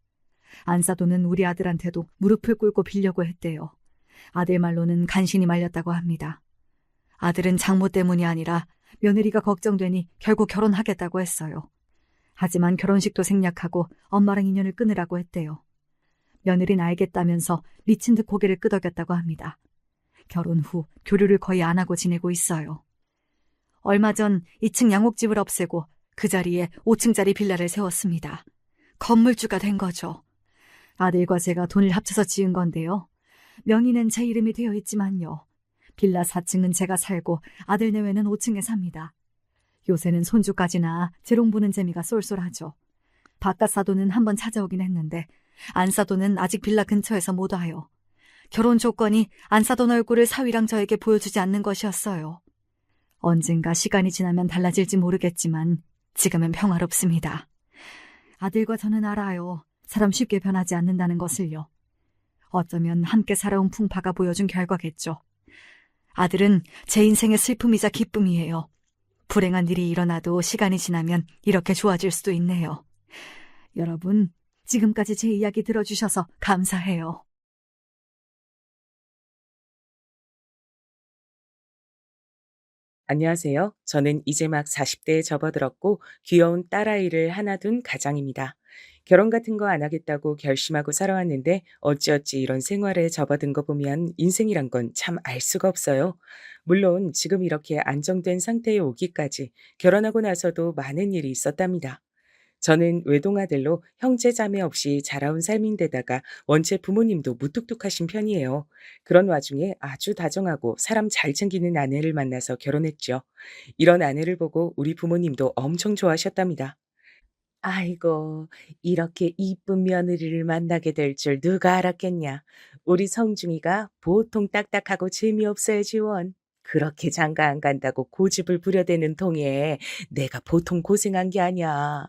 안사돈은 우리 아들한테도 무릎을 꿇고 빌려고 했대요. 아들 말로는 간신히 말렸다고 합니다. 아들은 장모 때문이 아니라 며느리가 걱정되니 결국 결혼하겠다고 했어요. 하지만 결혼식도 생략하고 엄마랑 인연을 끊으라고 했대요. 며느리는 알겠다면서 미친 듯 고개를 끄덕였다고 합니다. 결혼 후 교류를 거의 안 하고 지내고 있어요. 얼마 전 2층 양옥집을 없애고 그 자리에 5층짜리 빌라를 세웠습니다. 건물주가 된 거죠. 아들과 제가 돈을 합쳐서 지은 건데요. 명의는 제 이름이 되어 있지만요. 빌라 4층은 제가 살고 아들 내외는 5층에 삽니다. 요새는 손주까지 낳아 재롱 부는 재미가 쏠쏠하죠. 바깥 사돈은 한번 찾아오긴 했는데 안사돈은 아직 빌라 근처에서 못 와요. 결혼 조건이 안사돈 얼굴을 사위랑 저에게 보여주지 않는 것이었어요. 언젠가 시간이 지나면 달라질지 모르겠지만 지금은 평화롭습니다. 아들과 저는 알아요. 사람 쉽게 변하지 않는다는 것을요. 어쩌면 함께 살아온 풍파가 보여준 결과겠죠. 아들은 제 인생의 슬픔이자 기쁨이에요. 불행한 일이 일어나도 시간이 지나면 이렇게 좋아질 수도 있네요. 여러분, 지금까지 제 이야기 들어주셔서 감사해요. 안녕하세요. 저는 이제 막 40대에 접어들었고 귀여운 딸아이를 하나 둔 가장입니다. 결혼 같은 거 안 하겠다고 결심하고 살아왔는데 어찌어찌 이런 생활에 접어든 거 보면 인생이란 건 참 알 수가 없어요. 물론 지금 이렇게 안정된 상태에 오기까지 결혼하고 나서도 많은 일이 있었답니다. 저는 외동아들로 형제 자매 없이 자라온 삶인데다가 원체 부모님도 무뚝뚝하신 편이에요. 그런 와중에 아주 다정하고 사람 잘 챙기는 아내를 만나서 결혼했죠. 이런 아내를 보고 우리 부모님도 엄청 좋아하셨답니다. 아이고, 이렇게 이쁜 며느리를 만나게 될 줄 누가 알았겠냐. 우리 성중이가 보통 딱딱하고 재미없어야지 원. 그렇게 장가 안 간다고 고집을 부려대는 통에 내가 보통 고생한 게 아니야.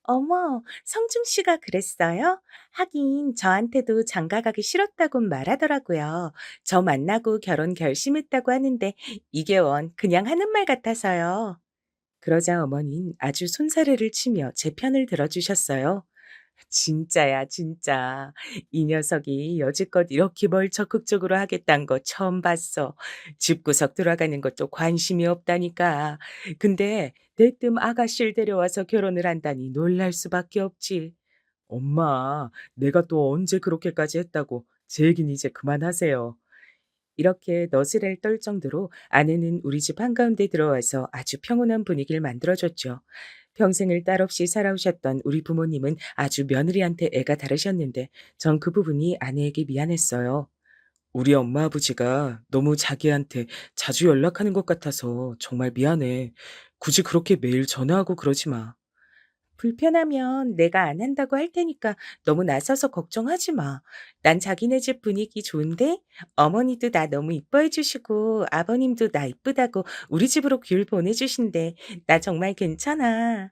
어머, 성중 씨가 그랬어요? 하긴 저한테도 장가 가기 싫었다고 말하더라고요. 저 만나고 결혼 결심했다고 하는데 이게 원 그냥 하는 말 같아서요. 그러자 어머닌 아주 손사래를 치며 제 편을 들어주셨어요. 진짜야, 진짜. 이 녀석이 여지껏 이렇게 뭘 적극적으로 하겠다는 거 처음 봤어. 집구석 들어가는 것도 관심이 없다니까. 근데 대뜸 아가씨를 데려와서 결혼을 한다니 놀랄 수밖에 없지. 엄마, 내가 또 언제 그렇게까지 했다고. 제 얘기는 이제 그만하세요. 이렇게 너스레를 떨 정도로 아내는 우리 집 한가운데 들어와서 아주 평온한 분위기를 만들어줬죠. 평생을 딸 없이 살아오셨던 우리 부모님은 아주 며느리한테 애가 다르셨는데 전 그 부분이 아내에게 미안했어요. 우리 엄마 아버지가 너무 자기한테 자주 연락하는 것 같아서 정말 미안해. 굳이 그렇게 매일 전화하고 그러지 마. 불편하면 내가 안 한다고 할 테니까 너무 나서서 걱정하지 마. 난 자기네 집 분위기 좋은데 어머니도 나 너무 이뻐해 주시고 아버님도 나 이쁘다고 우리 집으로 귤 보내주신대. 나 정말 괜찮아.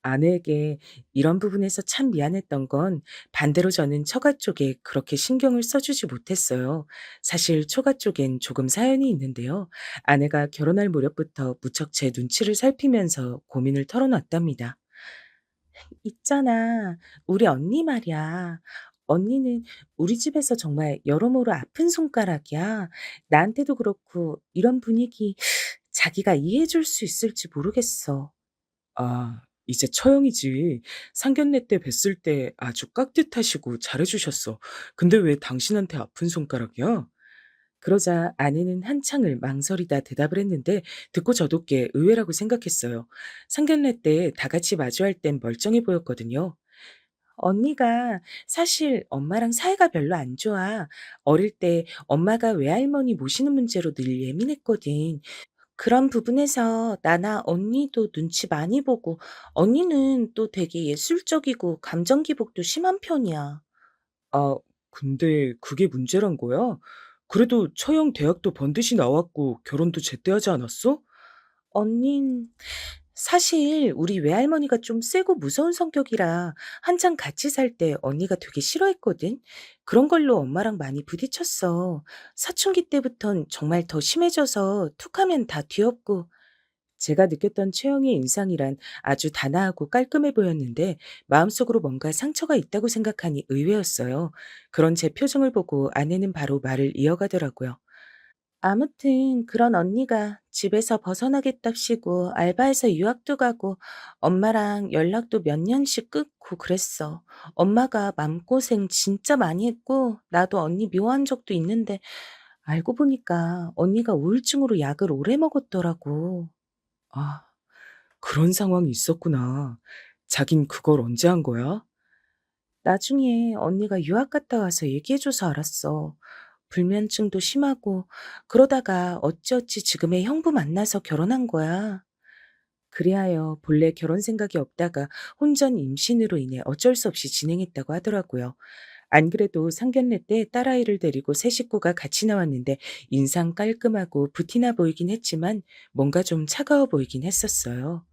아내에게 이런 부분에서 참 미안했던 건 반대로 저는 처가 쪽에 그렇게 신경을 써주지 못했어요. 사실 처가 쪽엔 조금 사연이 있는데요. 아내가 결혼할 무렵부터 무척 제 눈치를 살피면서 고민을 털어놨답니다. 있잖아. 우리 언니 말이야. 언니는 우리 집에서 정말 여러모로 아픈 손가락이야. 나한테도 그렇고 이런 분위기 자기가 이해해 줄 수 있을지 모르겠어. 아, 이제 처형이지. 상견례 때 뵀을 때 아주 깍듯하시고 잘해주셨어. 근데 왜 당신한테 아픈 손가락이야? 그러자 아내는 한창을 망설이다 대답을 했는데 듣고 저도 꽤 의외라고 생각했어요. 상견례 때 다 같이 마주할 땐 멀쩡해 보였거든요. 언니가 사실 엄마랑 사이가 별로 안 좋아. 어릴 때 엄마가 외할머니 모시는 문제로 늘 예민했거든. 그런 부분에서 나나 언니도 눈치 많이 보고 언니는 또 되게 예술적이고 감정 기복도 심한 편이야. 아, 근데 그게 문제란 거야? 그래도 처형 대학도 번듯이 나왔고 결혼도 제때 하지 않았어? 언닌 사실 우리 외할머니가 좀 세고 무서운 성격이라 한창 같이 살 때 언니가 되게 싫어했거든. 그런 걸로 엄마랑 많이 부딪혔어. 사춘기 때부턴 정말 더 심해져서 툭하면 다 뒤엎고 제가 느꼈던 최영의 인상이란 아주 단아하고 깔끔해 보였는데 마음속으로 뭔가 상처가 있다고 생각하니 의외였어요. 그런 제 표정을 보고 아내는 바로 말을 이어가더라고요. 아무튼 그런 언니가 집에서 벗어나겠답시고 알바해서 유학도 가고 엄마랑 연락도 몇 년씩 끊고 그랬어. 엄마가 맘고생 진짜 많이 했고 나도 언니 미워한 적도 있는데 알고 보니까 언니가 우울증으로 약을 오래 먹었더라고. 아, 그런 상황이 있었구나. 자긴 그걸 언제 한 거야? 나중에 언니가 유학 갔다 와서 얘기해줘서 알았어. 불면증도 심하고, 그러다가 어찌어찌 지금의 형부 만나서 결혼한 거야. 그리하여 본래 결혼 생각이 없다가 혼전 임신으로 인해 어쩔 수 없이 진행했다고 하더라고요. 안 그래도 상견례 때 딸아이를 데리고 세 식구가 같이 나왔는데 인상 깔끔하고 부티나 보이긴 했지만 뭔가 좀 차가워 보이긴 했었어요.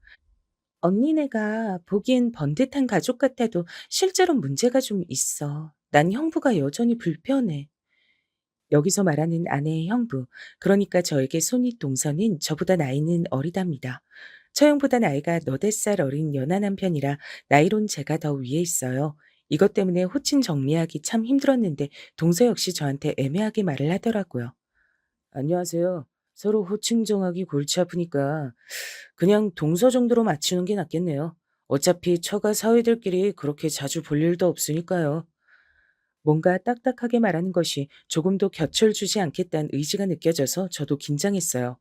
언니네가 보기엔 번듯한 가족 같아도 실제로 문제가 좀 있어. 난 형부가 여전히 불편해. 여기서 말하는 아내의 형부, 그러니까 저에게 손윗 동서는 저보다 나이는 어리답니다. 처형보다 나이가 너댓 살 어린 연하남 편이라 나이론 제가 더 위에 있어요. 이것 때문에 호칭 정리하기 참 힘들었는데 동서 역시 저한테 애매하게 말을 하더라고요. 안녕하세요. 서로 호칭 정하기 골치 아프니까 그냥 동서 정도로 맞추는 게 낫겠네요. 어차피 처가 사위들끼리 그렇게 자주 볼 일도 없으니까요. 뭔가 딱딱하게 말하는 것이 조금도 곁을 주지 않겠다는 의지가 느껴져서 저도 긴장했어요.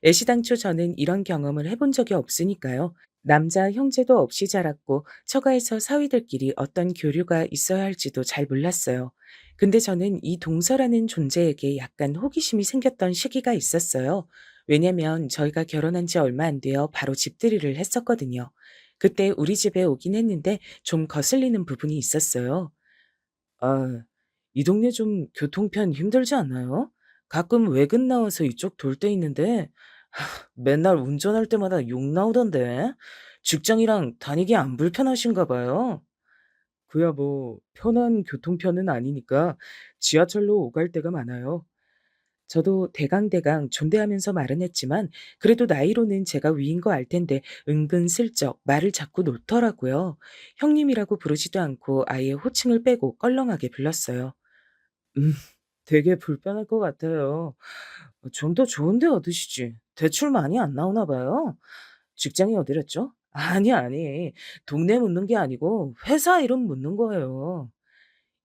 애시당초 저는 이런 경험을 해본 적이 없으니까요. 남자 형제도 없이 자랐고 처가에서 사위들끼리 어떤 교류가 있어야 할지도 잘 몰랐어요. 근데 저는 이 동서라는 존재에게 약간 호기심이 생겼던 시기가 있었어요. 왜냐면 저희가 결혼한 지 얼마 안 되어 바로 집들이를 했었거든요. 그때 우리 집에 오긴 했는데 좀 거슬리는 부분이 있었어요. 아, 이 동네 좀 교통편 힘들지 않나요? 가끔 외근 나와서 이쪽 돌 때 있는데 맨날 운전할 때마다 욕 나오던데. 직장이랑 다니기 안 불편하신가 봐요. 그야 뭐 편한 교통편은 아니니까 지하철로 오갈 때가 많아요. 저도 대강대강 존대하면서 말은 했지만 그래도 나이로는 제가 위인 거 알 텐데 은근슬쩍 말을 자꾸 놓더라고요. 형님이라고 부르지도 않고 아예 호칭을 빼고 껄렁하게 불렀어요. 음, 되게 불편할 것 같아요. 좀 더 좋은 데 얻으시지. 대출 많이 안 나오나 봐요. 직장이 어디랬죠? 아니, 아니. 동네 묻는 게 아니고 회사 이름 묻는 거예요.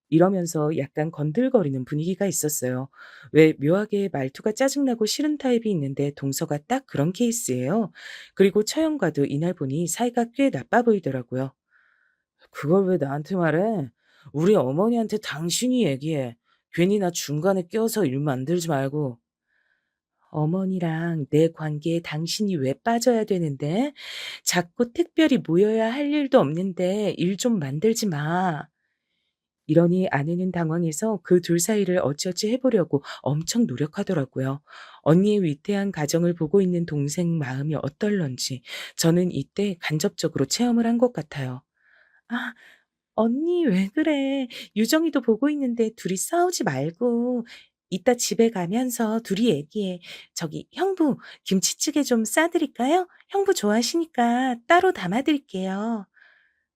이러면서 약간 건들거리는 분위기가 있었어요. 왜 묘하게 말투가 짜증나고 싫은 타입이 있는데 동서가 딱 그런 케이스예요. 그리고 처형과도 이날 보니 사이가 꽤 나빠 보이더라고요. 그걸 왜 나한테 말해? 우리 어머니한테 당신이 얘기해. 괜히 나 중간에 껴서 일 만들지 말고. 어머니랑 내 관계에 당신이 왜 빠져야 되는데? 자꾸 특별히 모여야 할 일도 없는데 일 좀 만들지 마. 이러니 아내는 당황해서 그 둘 사이를 어찌어찌 해보려고 엄청 노력하더라고요. 언니의 위태한 가정을 보고 있는 동생 마음이 어떨런지 저는 이때 간접적으로 체험을 한 것 같아요. 아, 언니 왜 그래? 유정이도 보고 있는데 둘이 싸우지 말고 이따 집에 가면서 둘이 얘기해. 저기 형부 김치찌개 좀 싸드릴까요? 형부 좋아하시니까 따로 담아드릴게요.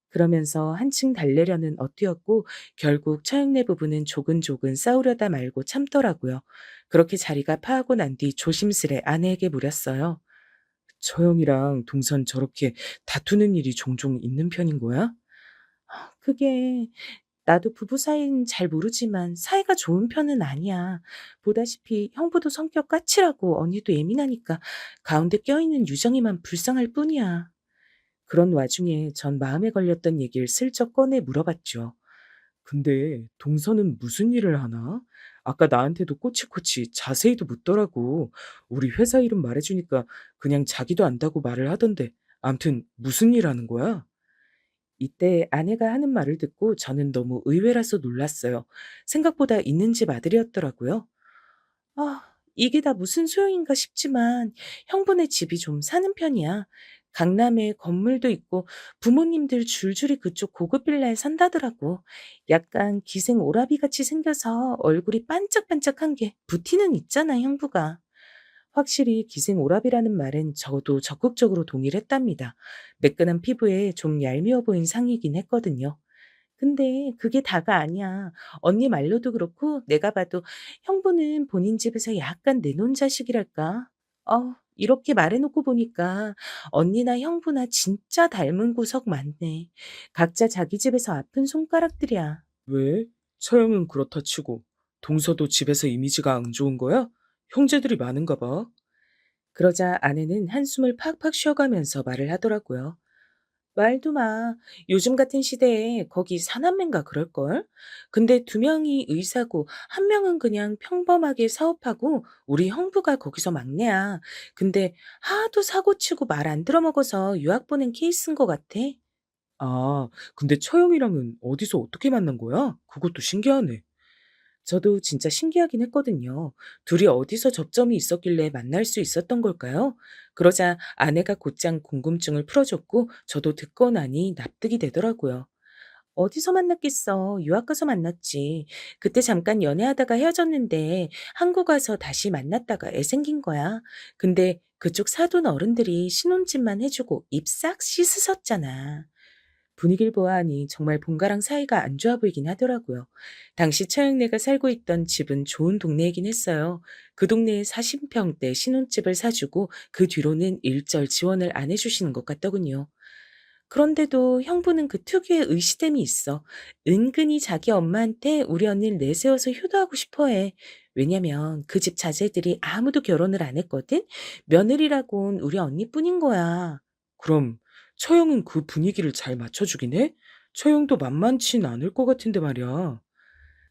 그러면서 한층 달래려는 엇뛰었고 결국 처형네 부부는 조근조근 싸우려다 말고 참더라고요. 그렇게 자리가 파하고 난 뒤 조심스레 아내에게 물었어요. 처형이랑 동선 저렇게 다투는 일이 종종 있는 편인 거야? 그게 나도 부부 사이는 잘 모르지만 사이가 좋은 편은 아니야. 보다시피 형부도 성격 까칠하고 언니도 예민하니까 가운데 껴있는 유정이만 불쌍할 뿐이야. 그런 와중에 전 마음에 걸렸던 얘기를 슬쩍 꺼내 물어봤죠. 근데 동서는 무슨 일을 하나? 아까 나한테도 꼬치꼬치 자세히도 묻더라고. 우리 회사 이름 말해주니까 그냥 자기도 안다고 말을 하던데. 암튼 무슨 일 하는 거야? 이때 아내가 하는 말을 듣고 저는 너무 의외라서 놀랐어요. 생각보다 있는 집 아들이었더라고요. 이게 다 무슨 소용인가 싶지만 형부네 집이 좀 사는 편이야. 강남에 건물도 있고 부모님들 줄줄이 그쪽 고급 빌라에 산다더라고. 약간 기생 오라비 같이 생겨서 얼굴이 반짝반짝한 게 부티는 있잖아, 형부가. 확실히 기생 오라비라는 말엔 저도 적극적으로 동의를 했답니다. 매끈한 피부에 좀 얄미워 보인 상이긴 했거든요. 근데 그게 다가 아니야. 언니 말로도 그렇고 내가 봐도 형부는 본인 집에서 약간 내놓은 자식이랄까? 이렇게 말해놓고 보니까 언니나 형부나 진짜 닮은 구석 많네. 각자 자기 집에서 아픈 손가락들이야. 왜? 처형은 그렇다 치고 동서도 집에서 이미지가 안 좋은 거야? 형제들이 많은가 봐. 그러자 아내는 한숨을 팍팍 쉬어가면서 말을 하더라고요. 말도 마. 요즘 같은 시대에 거기 사남매인가 그럴걸? 근데 두 명이 의사고 한 명은 그냥 평범하게 사업하고 우리 형부가 거기서 막내야. 근데 하도 사고치고 말 안 들어먹어서 유학 보낸 케이스인 것 같아. 아, 근데 처형이랑은 어디서 어떻게 만난 거야? 그것도 신기하네. 저도 진짜 신기하긴 했거든요. 둘이 어디서 접점이 있었길래 만날 수 있었던 걸까요? 그러자 아내가 곧장 궁금증을 풀어줬고 저도 듣고 나니 납득이 되더라고요. 어디서 만났겠어. 유학 가서 만났지. 그때 잠깐 연애하다가 헤어졌는데 한국 와서 다시 만났다가 애 생긴 거야. 근데 그쪽 사돈 어른들이 신혼집만 해주고 입 싹 씻으셨잖아. 분위기를 보아하니 정말 본가랑 사이가 안 좋아 보이긴 하더라고요. 당시 처형네가 살고 있던 집은 좋은 동네이긴 했어요. 그 동네에 40평대 신혼집을 사주고 그 뒤로는 일절 지원을 안 해주시는 것 같더군요. 그런데도 형부는 그 특유의 의시됨이 있어. 은근히 자기 엄마한테 우리 언니를 내세워서 효도하고 싶어 해. 왜냐면 그 집 자제들이 아무도 결혼을 안 했거든? 며느리라곤 우리 언니뿐인 거야. 그럼 처형은 그 분위기를 잘 맞춰주긴 해? 처형도 만만치 않을 것 같은데 말이야.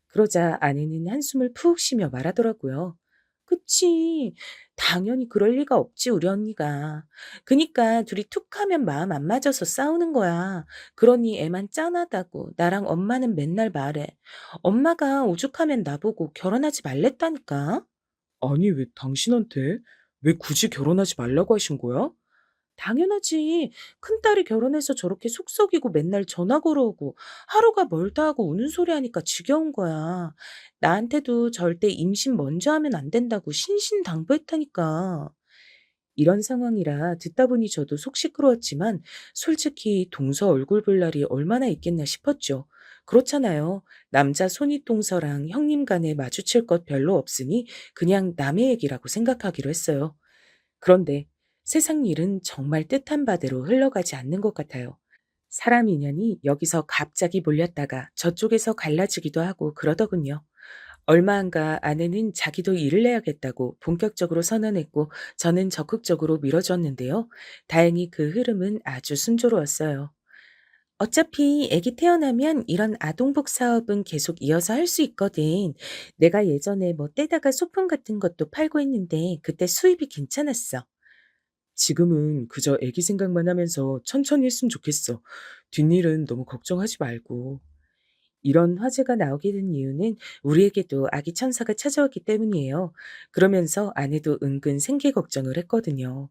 그러자 아내는 한숨을 푹 쉬며 말하더라고요. 그치. 당연히 그럴 리가 없지, 우리 언니가. 그니까 둘이 툭 하면 마음 안 맞아서 싸우는 거야. 그러니 애만 짠하다고 나랑 엄마는 맨날 말해. 엄마가 오죽하면 나보고 결혼하지 말랬다니까. 아니, 왜 당신한테? 왜 굳이 결혼하지 말라고 하신 거야? 당연하지. 큰딸이 결혼해서 저렇게 속썩이고 맨날 전화 걸어오고 하루가 멀다 하고 우는 소리 하니까 지겨운 거야. 나한테도 절대 임신 먼저 하면 안 된다고 신신당부했다니까. 이런 상황이라 듣다 보니 저도 속 시끄러웠지만 솔직히 동서 얼굴 볼 날이 얼마나 있겠나 싶었죠. 그렇잖아요. 남자 손윗동서랑 형님 간에 마주칠 것 별로 없으니 그냥 남의 얘기라고 생각하기로 했어요. 그런데 세상 일은 정말 뜻한 바대로 흘러가지 않는 것 같아요. 사람 인연이 여기서 갑자기 몰렸다가 저쪽에서 갈라지기도 하고 그러더군요. 얼마 안가 아내는 자기도 일을 해야겠다고 본격적으로 선언했고 저는 적극적으로 밀어줬는데요. 다행히 그 흐름은 아주 순조로웠어요. 어차피 아기 태어나면 이런 아동복 사업은 계속 이어서 할 수 있거든. 내가 예전에 뭐 떼다가 소품 같은 것도 팔고 했는데 그때 수입이 괜찮았어. 지금은 그저 애기 생각만 하면서 천천히 했으면 좋겠어. 뒷일은 너무 걱정하지 말고. 이런 화제가 나오게 된 이유는 우리에게도 아기 천사가 찾아왔기 때문이에요. 그러면서 아내도 은근 생계 걱정을 했거든요.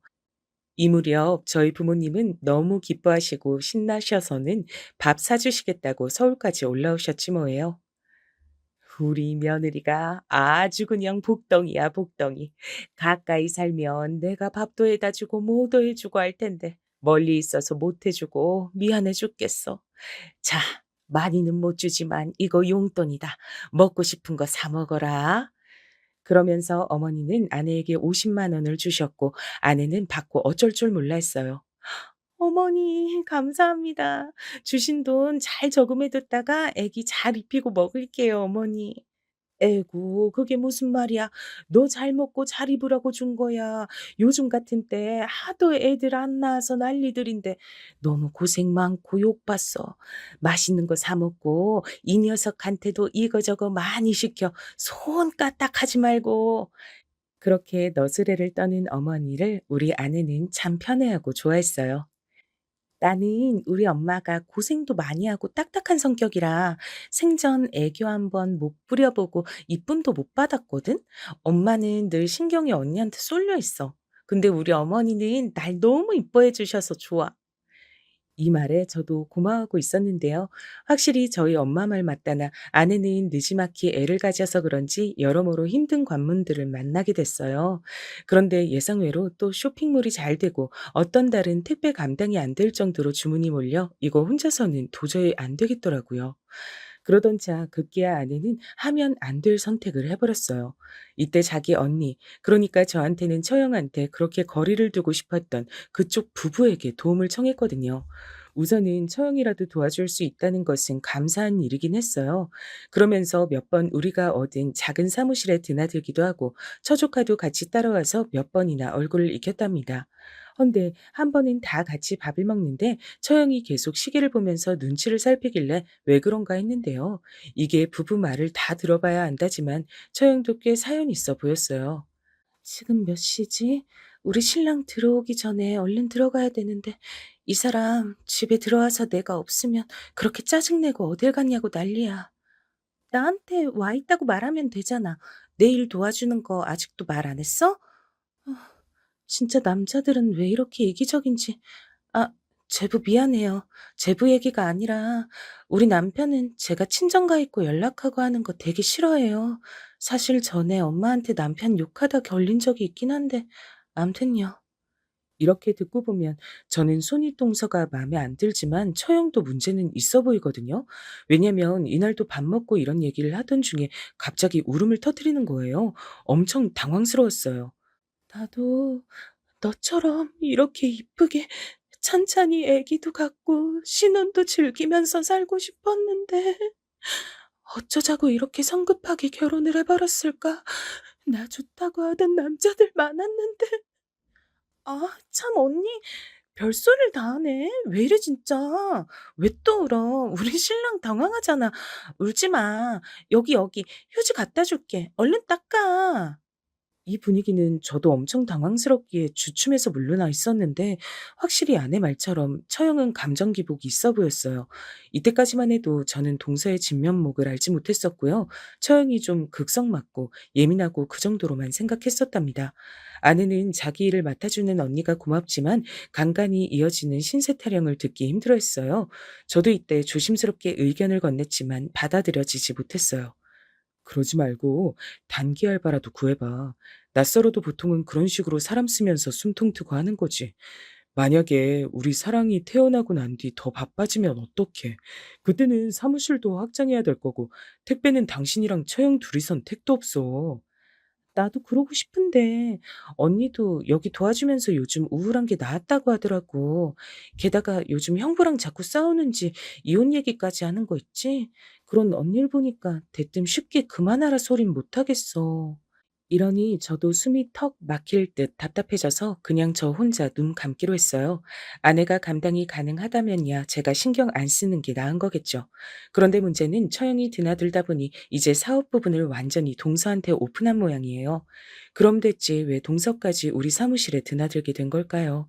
이 무렵 저희 부모님은 너무 기뻐하시고 신나셔서는 밥 사주시겠다고 서울까지 올라오셨지 뭐예요. 우리 며느리가 아주 그냥 복덩이야, 복덩이. 가까이 살면 내가 밥도 해다 주고 뭐도 해주고 할 텐데. 멀리 있어서 못 해주고 미안해 죽겠어. 자, 많이는 못 주지만 이거 용돈이다. 먹고 싶은 거 사 먹어라. 그러면서 어머니는 아내에게 50만 원을 주셨고 아내는 받고 어쩔 줄 몰라 했어요. 어머니, 감사합니다. 주신 돈 잘 저금해뒀다가 애기 잘 입히고 먹을게요, 어머니. 에구, 그게 무슨 말이야. 너 잘 먹고 잘 입으라고 준 거야. 요즘 같은 때 하도 애들 안 낳아서 난리들인데 너무 고생 많고 욕봤어. 맛있는 거 사 먹고 이 녀석한테도 이거저거 많이 시켜. 손 까딱하지 말고. 그렇게 너스레를 떠는 어머니를 우리 아내는 참 편애하고 좋아했어요. 나는 우리 엄마가 고생도 많이 하고 딱딱한 성격이라 생전 애교 한번 못 부려보고 이쁨도 못 받았거든? 엄마는 늘 신경이 언니한테 쏠려 있어. 근데 우리 어머니는 날 너무 이뻐해 주셔서 좋아. 이 말에 저도 고마워하고 있었는데요. 확실히 저희 엄마 말 맞다나 아내는 느지막이 애를 가져서 그런지 여러모로 힘든 관문들을 만나게 됐어요. 그런데 예상외로 또 쇼핑몰이 잘 되고 어떤 달은 택배 감당이 안 될 정도로 주문이 몰려 이거 혼자서는 도저히 안 되겠더라고요. 그러던 차 급기야 아내는 하면 안 될 선택을 해버렸어요. 이때 자기 언니, 그러니까 저한테는 처형한테 그렇게 거리를 두고 싶었던 그쪽 부부에게 도움을 청했거든요. 우선은 처형이라도 도와줄 수 있다는 것은 감사한 일이긴 했어요. 그러면서 몇 번 우리가 얻은 작은 사무실에 드나들기도 하고 처조카도 같이 따라와서 몇 번이나 얼굴을 익혔답니다. 헌데 한 번은 다 같이 밥을 먹는데 처형이 계속 시계를 보면서 눈치를 살피길래 왜 그런가 했는데요. 이게 부부 말을 다 들어봐야 안다지만 처형도 꽤 사연이 있어 보였어요. 지금 몇 시지? 우리 신랑 들어오기 전에 얼른 들어가야 되는데 이 사람 집에 들어와서 내가 없으면 그렇게 짜증내고 어딜 갔냐고 난리야. 나한테 와 있다고 말하면 되잖아. 내일 도와주는 거 아직도 말 안 했어? 아, 진짜 남자들은 왜 이렇게 이기적인지. 아, 제부 미안해요. 제부 얘기가 아니라 우리 남편은 제가 친정가 있고 연락하고 하는 거 되게 싫어해요. 사실 전에 엄마한테 남편 욕하다 걸린 적이 있긴 한데 암튼요. 이렇게 듣고 보면 저는 손윗 동서가 마음에 안 들지만 처형도 문제는 있어 보이거든요. 왜냐면 이날도 밥 먹고 이런 얘기를 하던 중에 갑자기 울음을 터뜨리는 거예요. 엄청 당황스러웠어요. 나도 너처럼 이렇게 이쁘게 찬찬히 애기도 갖고 신혼도 즐기면서 살고 싶었는데 어쩌자고 이렇게 성급하게 결혼을 해버렸을까? 나 좋다고 하던 남자들 많았는데. 아, 참 언니 별소리를 다 하네. 왜 이래 진짜. 왜 또 울어? 우리 신랑 당황하잖아. 울지 마. 여기 휴지 갖다 줄게. 얼른 닦아. 이 분위기는 저도 엄청 당황스럽기에 주춤해서 물러나 있었는데 확실히 아내 말처럼 처형은 감정 기복이 있어 보였어요. 이때까지만 해도 저는 동서의 진면목을 알지 못했었고요. 처형이 좀 극성맞고 예민하고 그 정도로만 생각했었답니다. 아내는 자기 일을 맡아주는 언니가 고맙지만 간간히 이어지는 신세 타령을 듣기 힘들어했어요. 저도 이때 조심스럽게 의견을 건넸지만 받아들여지지 못했어요. 그러지 말고 단기 알바라도 구해봐. 낯설어도 보통은 그런 식으로 사람 쓰면서 숨통 트고 하는 거지. 만약에 우리 사랑이 태어나고 난 뒤 더 바빠지면 어떡해. 그때는 사무실도 확장해야 될 거고 택배는 당신이랑 처형 둘이선 택도 없어. 나도 그러고 싶은데 언니도 여기 도와주면서 요즘 우울한 게 나았다고 하더라고. 게다가 요즘 형부랑 자꾸 싸우는지 이혼 얘기까지 하는 거 있지? 그런 언니를 보니까 대뜸 쉽게 그만하라 소린 못하겠어. 이러니 저도 숨이 턱 막힐 듯 답답해져서 그냥 저 혼자 눈 감기로 했어요. 아내가 감당이 가능하다면야 제가 신경 안 쓰는 게 나은 거겠죠. 그런데 문제는 처형이 드나들다 보니 이제 사업 부분을 완전히 동서한테 오픈한 모양이에요. 그럼 됐지 왜 동서까지 우리 사무실에 드나들게 된 걸까요?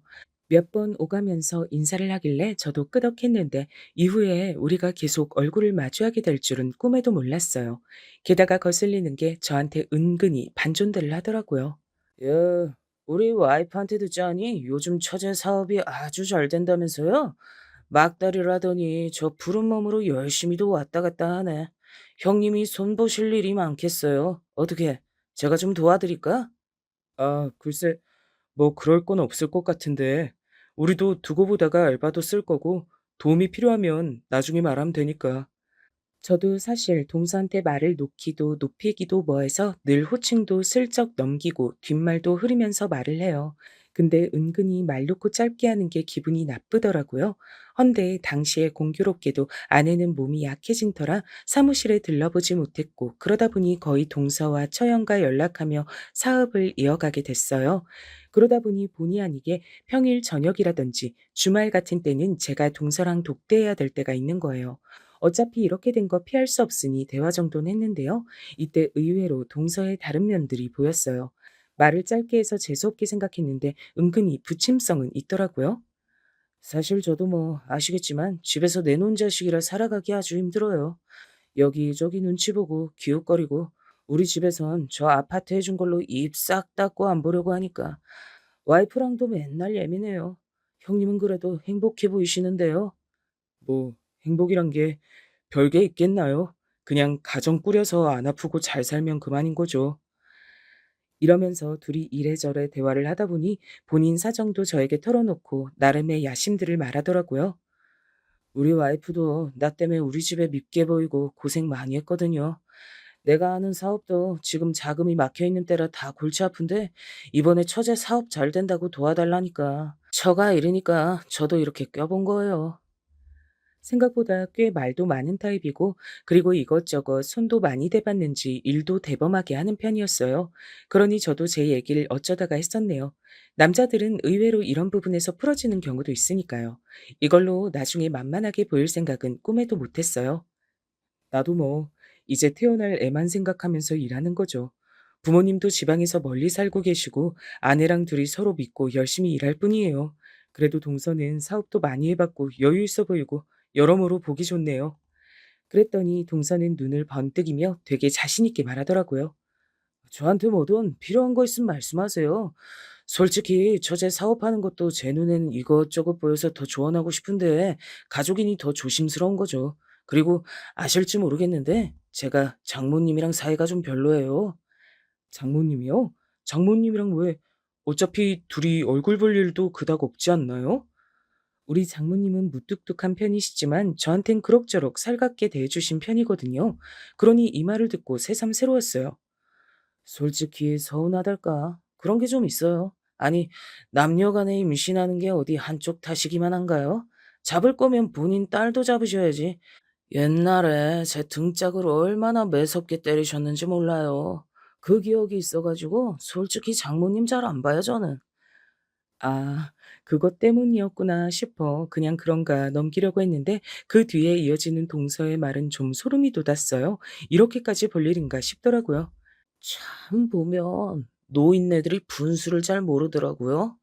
몇 번 오가면서 인사를 하길래 저도 끄덕했는데 이후에 우리가 계속 얼굴을 마주하게 될 줄은 꿈에도 몰랐어요. 게다가 거슬리는 게 저한테 은근히 반존대를 하더라고요. 야, 우리 와이프한테도 짜니? 요즘 처제 사업이 아주 잘 된다면서요? 막다리라더니 저 푸른 몸으로 열심히도 왔다 갔다 하네. 형님이 손보실 일이 많겠어요. 어떻게, 제가 좀 도와드릴까? 아, 글쎄, 뭐 그럴 건 없을 것 같은데 우리도 두고 보다가 알바도 쓸 거고 도움이 필요하면 나중에 말하면 되니까. 저도 사실 동서한테 말을 놓기도 높이기도 뭐해서 늘 호칭도 슬쩍 넘기고 뒷말도 흐리면서 말을 해요. 근데 은근히 말 놓고 짧게 하는 게 기분이 나쁘더라고요. 헌데 당시에 공교롭게도 아내는 몸이 약해진 터라 사무실에 들러보지 못했고 그러다 보니 거의 동서와 처형과 연락하며 사업을 이어가게 됐어요. 그러다 보니 본의 아니게 평일 저녁이라든지 주말 같은 때는 제가 동서랑 독대해야 될 때가 있는 거예요. 어차피 이렇게 된 거 피할 수 없으니 대화 정도는 했는데요. 이때 의외로 동서의 다른 면들이 보였어요. 말을 짧게 해서 재수없게 생각했는데 은근히 부침성은 있더라고요. 사실 저도 뭐 아시겠지만 집에서 내놓은 자식이라 살아가기 아주 힘들어요. 여기저기 눈치 보고 기웃거리고 우리 집에선 저 아파트 해준 걸로 입 싹 닫고 안 보려고 하니까 와이프랑도 맨날 예민해요. 형님은 그래도 행복해 보이시는데요. 뭐 행복이란 게 별게 있겠나요? 그냥 가정 꾸려서 안 아프고 잘 살면 그만인 거죠. 이러면서 둘이 이래저래 대화를 하다 보니 본인 사정도 저에게 털어놓고 나름의 야심들을 말하더라고요. 우리 와이프도 나 때문에 우리 집에 밉게 보이고 고생 많이 했거든요. 내가 하는 사업도 지금 자금이 막혀 있는 때라 다 골치 아픈데 이번에 처제 사업 잘 된다고 도와달라니까. 처가 이러니까 저도 이렇게 껴본 거예요. 생각보다 꽤 말도 많은 타입이고 그리고 이것저것 손도 많이 대봤는지 일도 대범하게 하는 편이었어요. 그러니 저도 제 얘기를 어쩌다가 했었네요. 남자들은 의외로 이런 부분에서 풀어지는 경우도 있으니까요. 이걸로 나중에 만만하게 보일 생각은 꿈에도 못했어요. 나도 뭐 이제 태어날 애만 생각하면서 일하는 거죠. 부모님도 지방에서 멀리 살고 계시고 아내랑 둘이 서로 믿고 열심히 일할 뿐이에요. 그래도 동서는 사업도 많이 해봤고 여유 있어 보이고 여러모로 보기 좋네요. 그랬더니 동서는 눈을 번뜩이며 되게 자신 있게 말하더라고요. 저한테 뭐든 필요한 거 있으면 말씀하세요. 솔직히 처제 사업하는 것도 제 눈에는 이것저것 보여서 더 조언하고 싶은데 가족이니 더 조심스러운 거죠. 그리고 아실지 모르겠는데 제가 장모님이랑 사이가 좀 별로예요. 장모님이요? 장모님이랑 왜 어차피 둘이 얼굴 볼 일도 그닥 없지 않나요? 우리 장모님은 무뚝뚝한 편이시지만 저한텐 그럭저럭 살갑게 대해주신 편이거든요. 그러니 이 말을 듣고 새삼 새로웠어요. 솔직히 서운하달까? 그런 게 좀 있어요. 아니, 남녀 간에 임신하는 게 어디 한쪽 탓이기만 한가요? 잡을 거면 본인 딸도 잡으셔야지. 옛날에 제 등짝을 얼마나 매섭게 때리셨는지 몰라요. 그 기억이 있어가지고 솔직히 장모님 잘 안 봐요, 저는. 아, 그것 때문이었구나 싶어 그냥 그런가 넘기려고 했는데 그 뒤에 이어지는 동서의 말은 좀 소름이 돋았어요. 이렇게까지 볼 일인가 싶더라고요. 참 보면 노인네들이 분수를 잘 모르더라고요.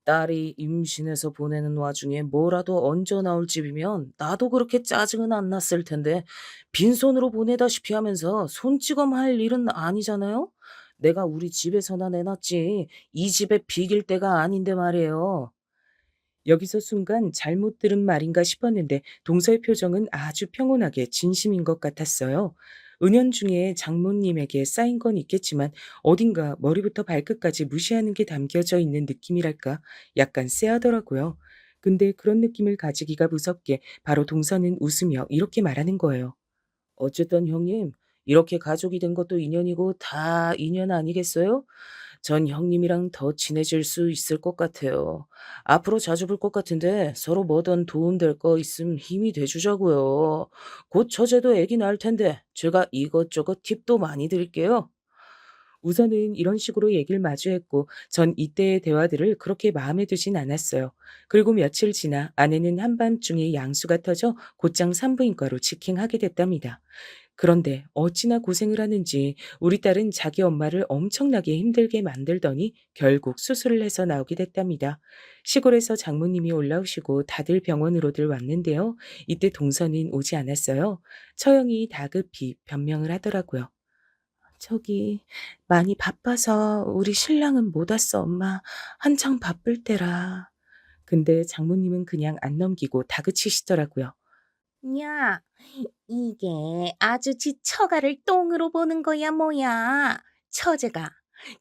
딸이 임신해서 보내는 와중에 뭐라도 얹어 나올 집이면 나도 그렇게 짜증은 안 났을 텐데 빈손으로 보내다시피 하면서 손찌검 할 일은 아니잖아요? 내가 우리 집에서나 내놨지 이 집에 비길 때가 아닌데 말이에요. 여기서 순간 잘못 들은 말인가 싶었는데 동서의 표정은 아주 평온하게 진심인 것 같았어요. 은연중에 장모님에게 쌓인 건 있겠지만 어딘가 머리부터 발끝까지 무시하는 게 담겨져 있는 느낌이랄까 약간 쎄하더라고요. 근데 그런 느낌을 가지기가 무섭게 바로 동서는 웃으며 이렇게 말하는 거예요. 어쨌든 형님, 이렇게 가족이 된 것도 인연이고 다 인연 아니겠어요? 전 형님이랑 더 친해질 수 있을 것 같아요. 앞으로 자주 볼 것 같은데 서로 뭐든 도움될 거 있음 힘이 돼주자고요. 곧 처제도 애기 낳을 텐데 제가 이것저것 팁도 많이 드릴게요. 우선은 이런 식으로 얘기를 마주했고 전 이때의 대화들을 그렇게 마음에 두진 않았어요. 그리고 며칠 지나 아내는 한밤중에 양수가 터져 곧장 산부인과로 직행하게 됐답니다. 그런데 어찌나 고생을 하는지 우리 딸은 자기 엄마를 엄청나게 힘들게 만들더니 결국 수술을 해서 나오게 됐답니다. 시골에서 장모님이 올라오시고 다들 병원으로들 왔는데요. 이때 동서는 오지 않았어요. 처형이 다급히 변명을 하더라고요. 저기 많이 바빠서 우리 신랑은 못 왔어, 엄마. 한창 바쁠 때라. 근데 장모님은 그냥 안 넘기고 다그치시더라고요. 야, 이게 아주 지 처가를 똥으로 보는 거야, 뭐야? 처제가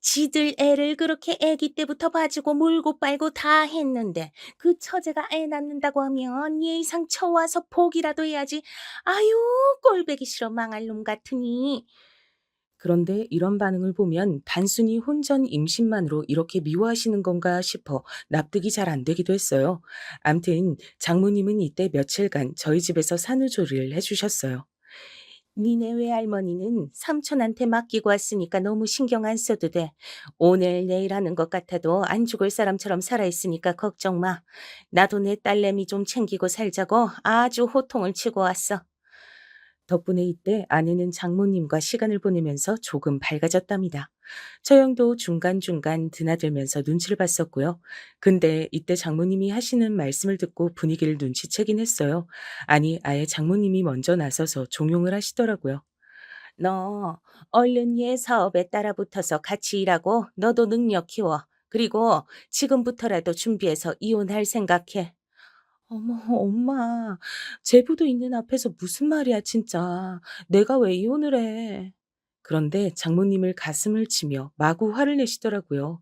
지들 애를 그렇게 애기 때부터 봐주고 물고 빨고 다 했는데 그 처제가 애 낳는다고 하면 얘 이상 쳐와서 포기라도 해야지. 아유, 꼴배기 싫어 망할 놈 같으니. 그런데 이런 반응을 보면 단순히 혼전 임신만으로 이렇게 미워하시는 건가 싶어 납득이 잘 안 되기도 했어요. 암튼 장모님은 이때 며칠간 저희 집에서 산후조리를 해주셨어요. 니네 외할머니는 삼촌한테 맡기고 왔으니까 너무 신경 안 써도 돼. 오늘 내일 하는 것 같아도 안 죽을 사람처럼 살아있으니까 걱정 마. 나도 내 딸내미 좀 챙기고 살자고 아주 호통을 치고 왔어. 덕분에 이때 아내는 장모님과 시간을 보내면서 조금 밝아졌답니다. 처형도 중간중간 드나들면서 눈치를 봤었고요. 근데 이때 장모님이 하시는 말씀을 듣고 분위기를 눈치채긴 했어요. 아니, 아예 장모님이 먼저 나서서 종용을 하시더라고요. 너 얼른 얘 사업에 따라붙어서 같이 일하고 너도 능력 키워. 그리고 지금부터라도 준비해서 이혼할 생각해. 어머, 엄마, 제부도 있는 앞에서 무슨 말이야, 진짜. 내가 왜 이혼을 해? 그런데 장모님을 가슴을 치며 마구 화를 내시더라고요.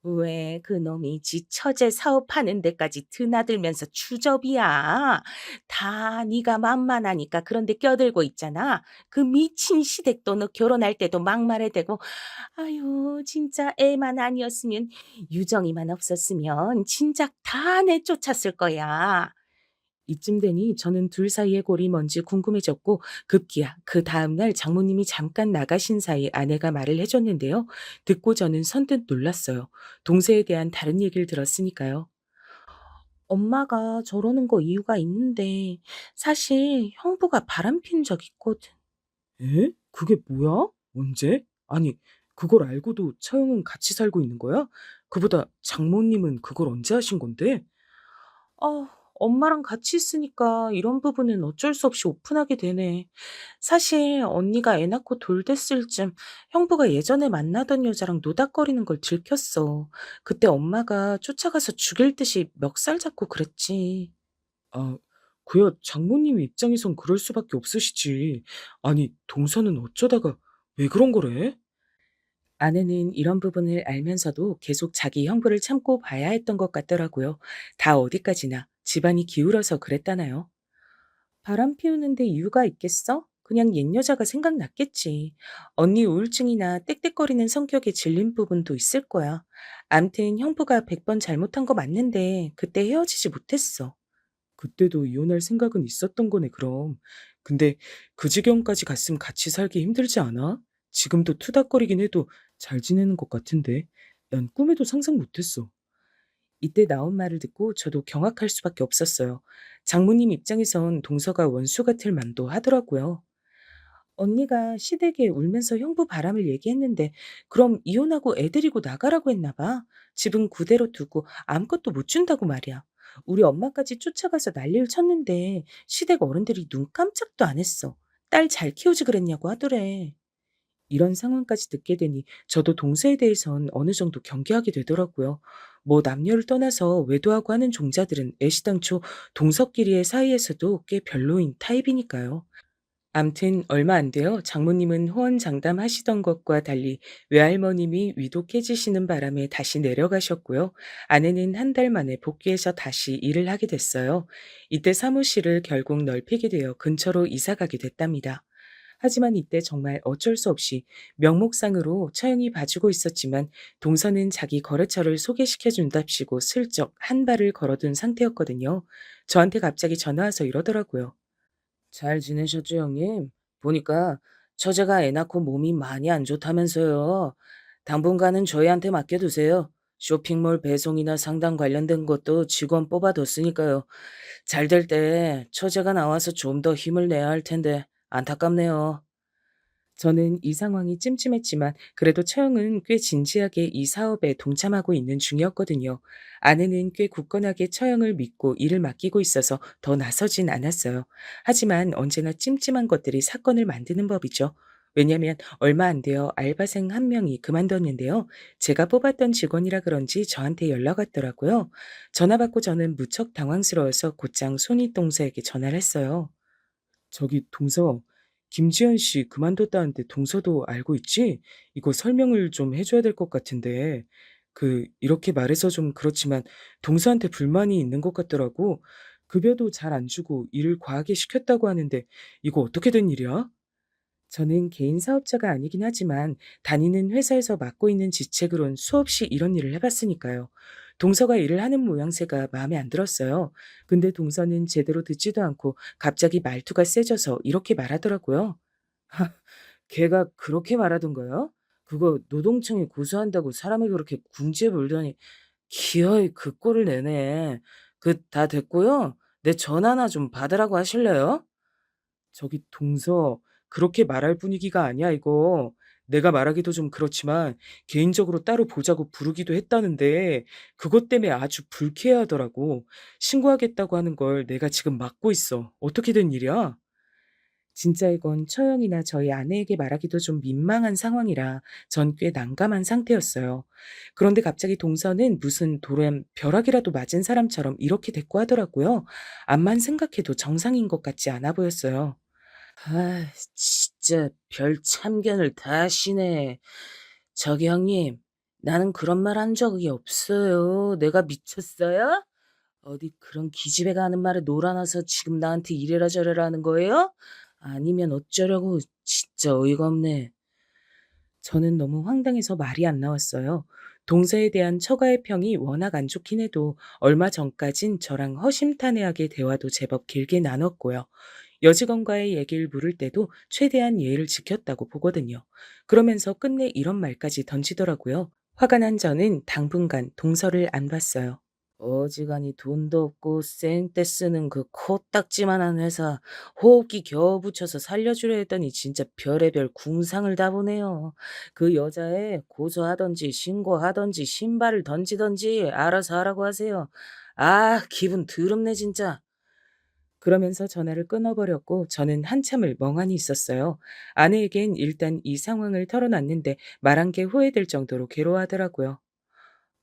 왜 그놈이 지 처제 사업하는 데까지 드나들면서 추접이야. 다 네가 만만하니까 그런데 껴들고 있잖아. 그 미친 시댁도 너 결혼할 때도 막말해대고 아유 진짜 애만 아니었으면 유정이만 없었으면 진작 다 내쫓았을 거야. 이쯤 되니 저는 둘 사이의 골이 뭔지 궁금해졌고 급기야 그 다음날 장모님이 잠깐 나가신 사이 아내가 말을 해줬는데요. 듣고 저는 선뜻 놀랐어요. 동생에 대한 다른 얘기를 들었으니까요. 엄마가 저러는 거 이유가 있는데 사실 형부가 바람핀 적 있거든. 에? 그게 뭐야? 언제? 아니, 그걸 알고도 차영은 같이 살고 있는 거야? 그보다 장모님은 그걸 언제 하신 건데? 아, 엄마랑 같이 있으니까 이런 부분은 어쩔 수 없이 오픈하게 되네. 사실 언니가 애 낳고 돌 됐을 쯤 형부가 예전에 만나던 여자랑 노닥거리는 걸 들켰어. 그때 엄마가 쫓아가서 죽일 듯이 멱살 잡고 그랬지. 아, 그야 장모님 입장에선 그럴 수밖에 없으시지. 아니, 동서는 어쩌다가 왜 그런 거래? 아내는 이런 부분을 알면서도 계속 자기 형부를 참고 봐야 했던 것 같더라고요. 다 어디까지나 집안이 기울어서 그랬다나요? 바람 피우는데 이유가 있겠어? 그냥 옛 여자가 생각났겠지. 언니 우울증이나 떽떽거리는 성격에 질린 부분도 있을 거야. 암튼 형부가 100번 잘못한 거 맞는데 그때 헤어지지 못했어. 그때도 이혼할 생각은 있었던 거네, 그럼. 근데 그 지경까지 갔으면 같이 살기 힘들지 않아? 지금도 투닥거리긴 해도 잘 지내는 것 같은데. 난 꿈에도 상상 못했어. 이때 나온 말을 듣고 저도 경악할 수밖에 없었어요. 장모님 입장에선 동서가 원수 같을 만도 하더라고요. 언니가 시댁에 울면서 형부 바람을 얘기했는데 그럼 이혼하고 애 데리고 나가라고 했나 봐. 집은 그대로 두고 아무것도 못 준다고 말이야. 우리 엄마까지 쫓아가서 난리를 쳤는데 시댁 어른들이 눈 깜짝도 안 했어. 딸 잘 키우지 그랬냐고 하더래. 이런 상황까지 듣게 되니 저도 동서에 대해선 어느 정도 경계하게 되더라고요. 뭐 남녀를 떠나서 외도하고 하는 종자들은 애시당초 동서끼리의 사이에서도 꽤 별로인 타입이니까요. 암튼 얼마 안 돼요. 장모님은 호언장담하시던 것과 달리 외할머님이 위도 깨지시는 바람에 다시 내려가셨고요. 아내는 한 달 만에 복귀해서 다시 일을 하게 됐어요. 이때 사무실을 결국 넓히게 되어 근처로 이사 가게 됐답니다. 하지만 이때 정말 어쩔 수 없이 명목상으로 처형이 봐주고 있었지만 동서는 자기 거래처를 소개시켜 준답시고 슬쩍 한 발을 걸어둔 상태였거든요. 저한테 갑자기 전화 와서 이러더라고요. 잘 지내셨죠, 형님? 보니까 처제가 애 낳고 몸이 많이 안 좋다면서요. 당분간은 저희한테 맡겨두세요. 쇼핑몰 배송이나 상담 관련된 것도 직원 뽑아뒀으니까요. 잘 될 때 처제가 나와서 좀 더 힘을 내야 할 텐데 안타깝네요. 저는 이 상황이 찜찜했지만 그래도 처형은 꽤 진지하게 이 사업에 동참하고 있는 중이었거든요. 아내는 꽤 굳건하게 처형을 믿고 일을 맡기고 있어서 더 나서진 않았어요. 하지만 언제나 찜찜한 것들이 사건을 만드는 법이죠. 왜냐면 얼마 안 되어 알바생 한 명이 그만뒀는데요. 제가 뽑았던 직원이라 그런지 저한테 연락 왔더라고요. 전화 받고 저는 무척 당황스러워서 곧장 손윗동서에게 전화를 했어요. 저기 동서, 김지현 씨 그만뒀다는데 동서도 알고 있지? 이거 설명을 좀 해줘야 될 것 같은데. 이렇게 말해서 좀 그렇지만 동서한테 불만이 있는 것 같더라고. 급여도 잘 안 주고 일을 과하게 시켰다고 하는데 이거 어떻게 된 일이야? 저는 개인 사업자가 아니긴 하지만 다니는 회사에서 맡고 있는 직책으론 수없이 이런 일을 해봤으니까요. 동서가 일을 하는 모양새가 마음에 안 들었어요. 근데 동서는 제대로 듣지도 않고 갑자기 말투가 세져서 이렇게 말하더라고요. 걔가 그렇게 말하던가요? 그거 노동청에 고소한다고 사람을 그렇게 궁지에 몰더니 기어이 그 꼴을 내네. 다 됐고요. 내 전화나 좀 받으라고 하실래요? 저기 동서, 그렇게 말할 분위기가 아니야 이거. 내가 말하기도 좀 그렇지만 개인적으로 따로 보자고 부르기도 했다는데 그것 때문에 아주 불쾌해하더라고. 신고하겠다고 하는 걸 내가 지금 막고 있어. 어떻게 된 일이야? 진짜 이건 처형이나 저희 아내에게 말하기도 좀 민망한 상황이라 전 꽤 난감한 상태였어요. 그런데 갑자기 동서는 무슨 돌에 벼락이라도 맞은 사람처럼 이렇게 대꾸하더라고요. 암만 생각해도 정상인 것 같지 않아 보였어요. 아, 진짜 별 참견을 다 하시네. 저기 형님, 나는 그런 말 한 적이 없어요. 내가 미쳤어요? 어디 그런 기집애가 하는 말에 놀아나서 지금 나한테 이래라 저래라 하는 거예요? 아니면 어쩌려고 진짜 어이가 없네. 저는 너무 황당해서 말이 안 나왔어요. 동서에 대한 처가의 평이 워낙 안 좋긴 해도 얼마 전까진 저랑 허심탄회하게 대화도 제법 길게 나눴고요. 여직원과의 얘기를 물을 때도 최대한 예의를 지켰다고 보거든요. 그러면서 끝내 이런 말까지 던지더라고요. 화가 난 저는 당분간 동서를 안 봤어요. 어지간히 돈도 없고 생떼 쓰는 그 코딱지만한 회사 호흡기 겨우 붙여서 살려주려 했더니 진짜 별의별 궁상을 다 보네요. 그 여자애 고소하던지 신고하던지 신발을 던지던지 알아서 하라고 하세요. 아, 기분 더럽네 진짜. 그러면서 전화를 끊어버렸고 저는 한참을 멍하니 있었어요. 아내에겐 일단 이 상황을 털어놨는데 말한 게 후회될 정도로 괴로워하더라고요.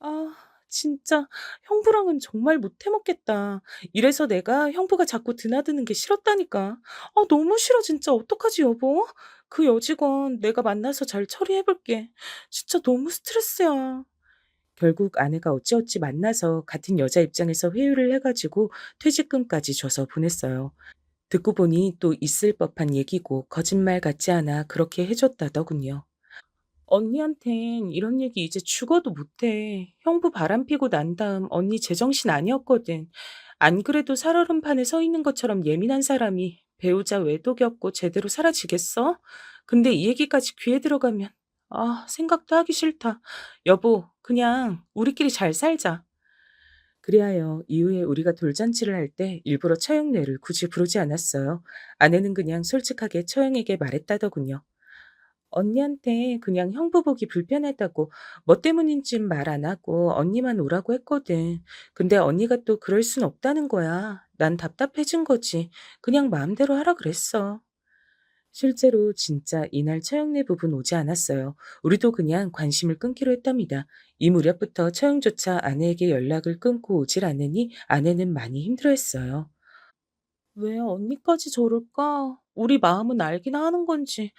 아, 진짜 형부랑은 정말 못 해먹겠다. 이래서 내가 형부가 자꾸 드나드는 게 싫었다니까. 아, 너무 싫어 진짜. 어떡하지 여보? 그 여직원 내가 만나서 잘 처리해볼게. 진짜 너무 스트레스야. 결국 아내가 어찌어찌 만나서 같은 여자 입장에서 회유를 해가지고 퇴직금까지 줘서 보냈어요. 듣고 보니 또 있을 법한 얘기고 거짓말 같지 않아 그렇게 해줬다더군요. 언니한텐 이런 얘기 이제 죽어도 못해. 형부 바람피고 난 다음 언니 제정신 아니었거든. 안 그래도 살얼음판에 서 있는 것처럼 예민한 사람이 배우자 외도 겪고 제대로 사라지겠어? 근데 이 얘기까지 귀에 들어가면 생각도 하기 싫다. 여보, 그냥 우리끼리 잘 살자. 그리하여 이후에 우리가 돌잔치를 할 때 일부러 처형례를 굳이 부르지 않았어요. 아내는 그냥 솔직하게 처형에게 말했다더군요. 언니한테 그냥 형부 보기 불편하다고 뭐 때문인진 말 안 하고 언니만 오라고 했거든. 근데 언니가 또 그럴 순 없다는 거야. 난 답답해진 거지. 그냥 마음대로 하라 그랬어. 실제로 진짜 이날 처형네 부분 오지 않았어요. 우리도 그냥 관심을 끊기로 했답니다. 이 무렵부터 처형조차 아내에게 연락을 끊고 오질 않으니 아내는 많이 힘들어했어요. 왜 언니까지 저럴까? 우리 마음은 알긴 하는 건지,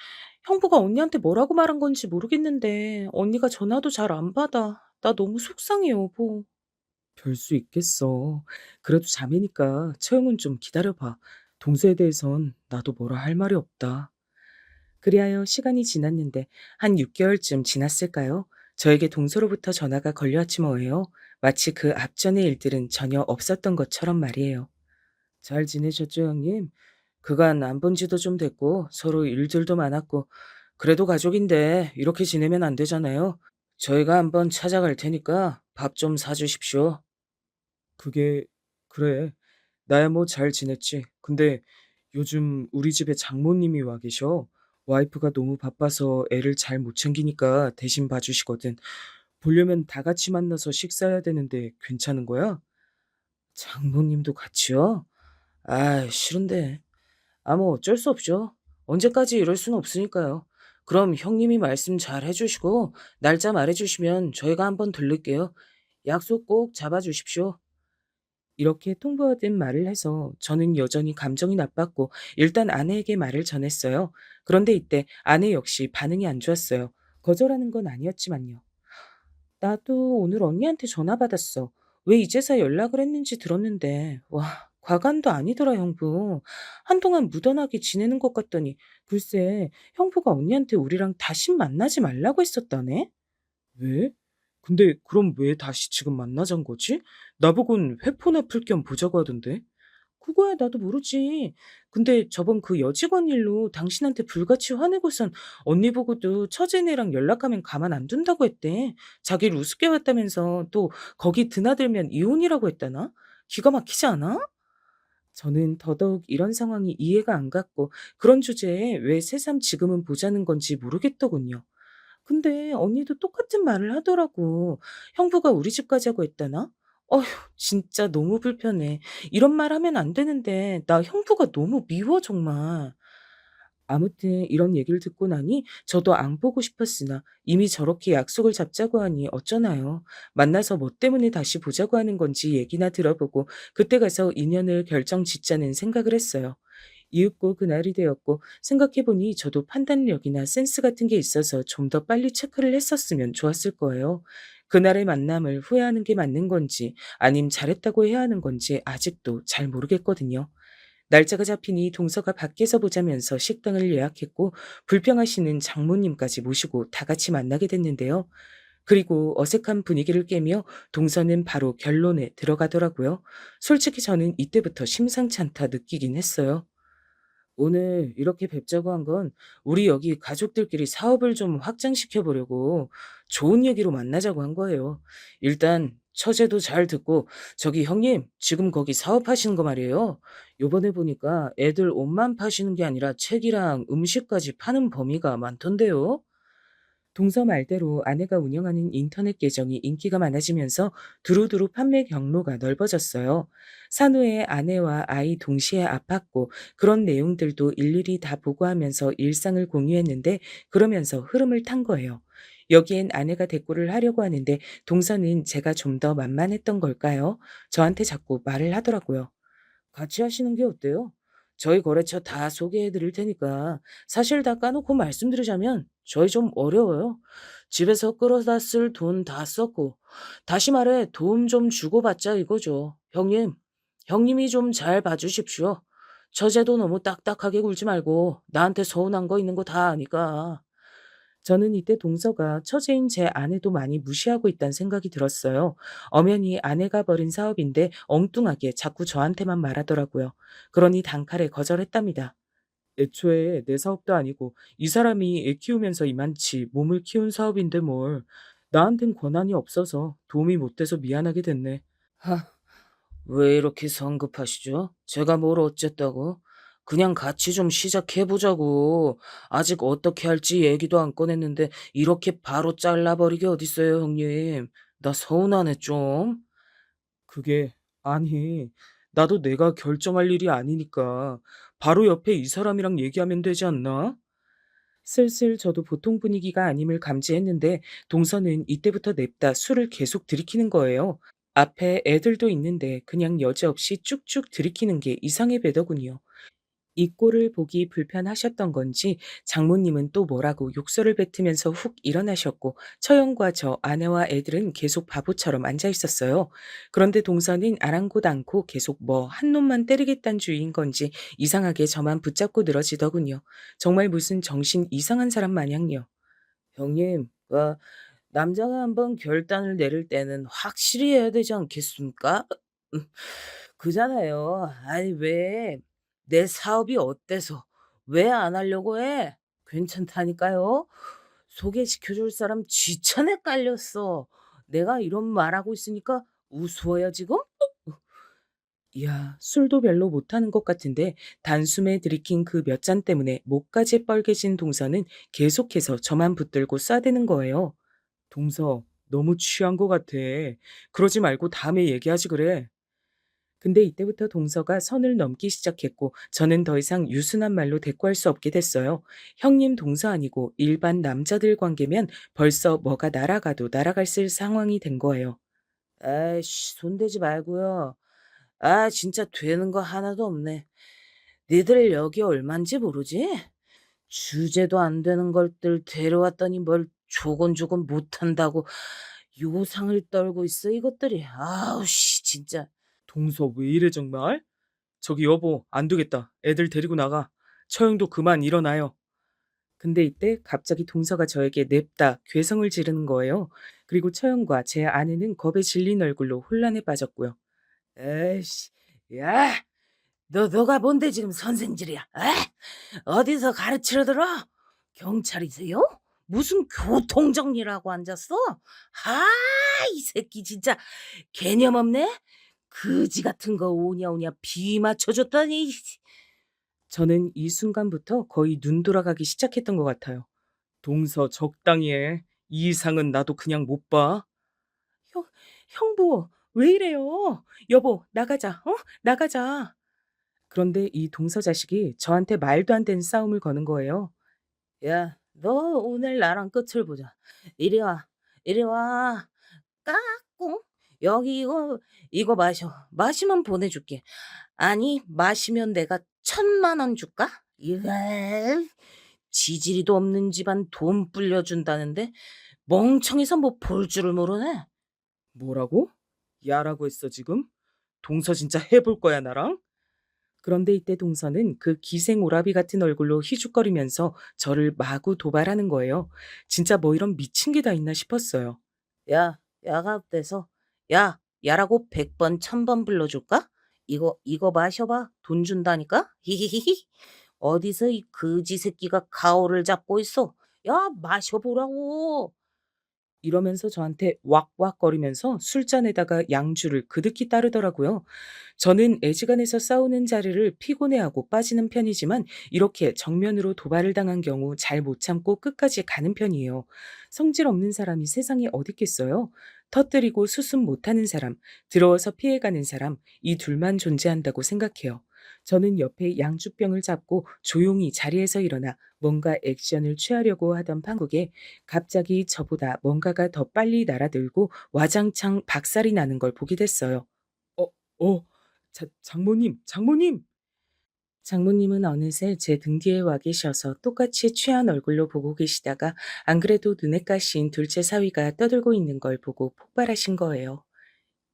형부가 언니한테 뭐라고 말한 건지 모르겠는데, 언니가 전화도 잘 안 받아. 나 너무 속상해, 여보. 별 수 있겠어. 그래도 자매니까 처형은 좀 기다려봐. 동서에 대해선 나도 뭐라 할 말이 없다. 그리하여 시간이 지났는데 한 6개월쯤 지났을까요? 저에게 동서로부터 전화가 걸려왔지 뭐예요. 마치 그 앞전의 일들은 전혀 없었던 것처럼 말이에요. 잘 지내셨죠, 형님? 그간 안 본 지도 좀 됐고 서로 일들도 많았고 그래도 가족인데 이렇게 지내면 안 되잖아요. 저희가 한번 찾아갈 테니까 밥 좀 사주십시오. 그게 그래. 나야 뭐 잘 지냈지. 근데 요즘 우리 집에 장모님이 와 계셔. 와이프가 너무 바빠서 애를 잘 못 챙기니까 대신 봐주시거든. 보려면 다 같이 만나서 식사해야 되는데 괜찮은 거야? 장모님도 같이요? 아, 싫은데. 뭐 어쩔 수 없죠. 언제까지 이럴 수는 없으니까요. 그럼 형님이 말씀 잘 해주시고 날짜 말해주시면 저희가 한번 들를게요. 약속 꼭 잡아주십시오. 이렇게 통보하듯 말을 해서 저는 여전히 감정이 나빴고 일단 아내에게 말을 전했어요. 그런데 이때 아내 역시 반응이 안 좋았어요. 거절하는 건 아니었지만요. 나도 오늘 언니한테 전화 받았어. 왜 이제서 연락을 했는지 들었는데, 와, 과간도 아니더라, 형부. 한동안 무던하게 지내는 것 같더니, 글쎄, 형부가 언니한테 우리랑 다시 만나지 말라고 했었다네? 왜? 근데 그럼 왜 다시 지금 만나자는 거지? 나보곤 회포나 풀 겸 보자고 하던데. 그거야 나도 모르지. 근데 저번 그 여직원 일로 당신한테 불같이 화내고선 언니 보고도 처제네랑 연락하면 가만 안 둔다고 했대. 자기를 우습게 봤다면서 또 거기 드나들면 이혼이라고 했다나? 기가 막히지 않아? 저는 더더욱 이런 상황이 이해가 안 갔고 그런 주제에 왜 새삼 지금은 보자는 건지 모르겠더군요. 근데 언니도 똑같은 말을 하더라고. 형부가 우리 집 가자고 했다나? 어휴, 진짜 너무 불편해. 이런 말 하면 안 되는데, 나 형부가 너무 미워, 정말. 아무튼 이런 얘기를 듣고 나니 저도 안 보고 싶었으나 이미 저렇게 약속을 잡자고 하니 어쩌나요. 만나서 뭐 때문에 다시 보자고 하는 건지 얘기나 들어보고 그때 가서 인연을 결정 짓자는 생각을 했어요. 이윽고 그날이 되었고 생각해보니 저도 판단력이나 센스 같은 게 있어서 좀 더 빨리 체크를 했었으면 좋았을 거예요. 그날의 만남을 후회하는 게 맞는 건지 아님 잘했다고 해야 하는 건지 아직도 잘 모르겠거든요. 날짜가 잡히니 동서가 밖에서 보자면서 식당을 예약했고 불평하시는 장모님까지 모시고 다 같이 만나게 됐는데요. 그리고 어색한 분위기를 깨며 동서는 바로 결론에 들어가더라고요. 솔직히 저는 이때부터 심상치 않다 느끼긴 했어요. 오늘 이렇게 뵙자고 한 건 우리 여기 가족들끼리 사업을 좀 확장시켜 보려고 좋은 얘기로 만나자고 한 거예요. 일단 처제도 잘 듣고 저기 형님 지금 거기 사업하시는 거 말이에요. 요번에 보니까 애들 옷만 파시는 게 아니라 책이랑 음식까지 파는 범위가 많던데요. 동서 말대로 아내가 운영하는 인터넷 계정이 인기가 많아지면서 두루두루 판매 경로가 넓어졌어요. 산후에 아내와 아이 동시에 아팠고 그런 내용들도 일일이 다 보고하면서 일상을 공유했는데 그러면서 흐름을 탄 거예요. 여기엔 아내가 대꾸를 하려고 하는데 동서는 제가 좀 더 만만했던 걸까요? 저한테 자꾸 말을 하더라고요. 같이 하시는 게 어때요? 저희 거래처 다 소개해 드릴 테니까 사실 다 까놓고 말씀드리자면 저희 좀 어려워요. 집에서 끌어다 쓸 돈 다 썼고 다시 말해 도움 좀 주고받자 이거죠. 형님이 좀 잘 봐주십시오. 처제도 너무 딱딱하게 굴지 말고 나한테 서운한 거 있는 거 다 아니까. 저는 이때 동서가 처제인 제 아내도 많이 무시하고 있다는 생각이 들었어요. 엄연히 아내가 벌인 사업인데 엉뚱하게 자꾸 저한테만 말하더라고요. 그러니 단칼에 거절했답니다. 애초에 내 사업도 아니고 이 사람이 애 키우면서 이만치 몸을 키운 사업인데 뭘. 나한텐 권한이 없어서 도움이 못 돼서 미안하게 됐네. 왜 이렇게 성급하시죠? 제가 뭘 어쨌다고? 그냥 같이 좀 시작해보자고. 아직 어떻게 할지 얘기도 안 꺼냈는데 이렇게 바로 잘라버리게 어딨어요, 형님. 나 서운하네, 좀. 그게, 아니, 나도 내가 결정할 일이 아니니까 바로 옆에 이 사람이랑 얘기하면 되지 않나? 슬슬 저도 보통 분위기가 아님을 감지했는데 동서는 이때부터 냅다 술을 계속 들이키는 거예요. 앞에 애들도 있는데 그냥 여지없이 쭉쭉 들이키는 게 이상해 배더군요. 이 꼴을 보기 불편하셨던 건지 장모님은 또 뭐라고 욕설을 뱉으면서 훅 일어나셨고 처형과 저 아내와 애들은 계속 바보처럼 앉아 있었어요. 그런데 동서는 아랑곳 않고 계속 뭐 한 놈만 때리겠다는 주의인 건지 이상하게 저만 붙잡고 늘어지더군요. 정말 무슨 정신 이상한 사람 마냥요. 형님, 남자가 한번 결단을 내릴 때는 확실히 해야 되지 않겠습니까? 음, 그잖아요. 아니, 왜? 내 사업이 어때서? 왜 안 하려고 해? 괜찮다니까요. 소개시켜줄 사람 쥐천에 깔렸어. 내가 이런 말하고 있으니까 우스워요, 지금? 이야, 술도 별로 못하는 것 같은데 단숨에 들이킨 그 몇 잔 때문에 목까지 뻘개진 동서는 계속해서 저만 붙들고 쏴대는 거예요. 동서, 너무 취한 것 같아. 그러지 말고 다음에 얘기하지 그래. 근데 이때부터 동서가 선을 넘기 시작했고 저는 더 이상 유순한 말로 대꾸할 수 없게 됐어요. 형님 동서 아니고 일반 남자들 관계면 벌써 뭐가 날아가도 날아갈 쓸 상황이 된 거예요. 에이씨, 손대지 말고요. 아, 진짜 되는 거 하나도 없네. 니들 여기 얼만지 모르지? 주제도 안 되는 걸들 데려왔더니 뭘 조곤조곤 못한다고 요상을 떨고 있어, 이것들이. 아우, 씨, 진짜. 동서 왜 이래 정말? 저기 여보, 안 되겠다. 애들 데리고 나가. 처형도 그만 일어나요. 근데 이때 갑자기 동서가 저에게 냅다 괴성을 지르는 거예요. 그리고 처형과 제 아내는 겁에 질린 얼굴로 혼란에 빠졌고요. 에이씨, 야, 너가 뭔데 지금 선생질이야? 에? 어디서 가르치러 들어? 경찰이세요? 무슨 교통정리라고 앉았어? 아, 이 새끼 진짜 개념 없네? 그지 같은 거 오냐 비 맞춰줬더니. 저는 이 순간부터 거의 눈 돌아가기 시작했던 것 같아요. 동서 적당히 해. 이 이상은 나도 그냥 못 봐. 형, 형부, 왜 이래요? 여보, 나가자. 나가자. 그런데 이 동서 자식이 저한테 말도 안 되는 싸움을 거는 거예요. 야, 너 오늘 나랑 끝을 보자. 이리 와, 이리 와. 까꿍. 여기 이거 마셔. 마시면 보내줄게. 아니, 마시면 내가 1,000만 원 줄까? 이래. 지지리도 없는 집안 돈 불려준다는데 멍청해서 뭐 볼 줄을 모르네. 뭐라고? 야라고 했어 지금? 동서 진짜 해볼 거야 나랑? 그런데 이때 동서는 그 기생 오라비 같은 얼굴로 희죽거리면서 저를 마구 도발하는 거예요. 진짜 뭐 이런 미친 게 다 있나 싶었어요. 야, 야가 어때서? 야, 야라고 100번, 1,000번 불러줄까? 이거 마셔봐. 돈 준다니까? 히히히히. 어디서 이 거지 새끼가 가오를 잡고 있어? 야, 마셔보라고. 이러면서 저한테 왁왁거리면서 술잔에다가 양주를 그득히 따르더라고요. 저는 애지간해서 싸우는 자리를 피곤해하고 빠지는 편이지만 이렇게 정면으로 도발을 당한 경우 잘 못 참고 끝까지 가는 편이에요. 성질 없는 사람이 세상에 어디 있겠어요? 터뜨리고 수습 못하는 사람, 들어와서 피해가는 사람, 이 둘만 존재한다고 생각해요. 저는 옆에 양주병을 잡고 조용히 자리에서 일어나 뭔가 액션을 취하려고 하던 판국에 갑자기 저보다 뭔가가 더 빨리 날아들고 와장창 박살이 나는 걸 보게 됐어요. 어, 장모님, 장모님! 장모님은 어느새 제 등 뒤에 와 계셔서 똑같이 취한 얼굴로 보고 계시다가 안 그래도 눈에 가신 둘째 사위가 떠들고 있는 걸 보고 폭발하신 거예요.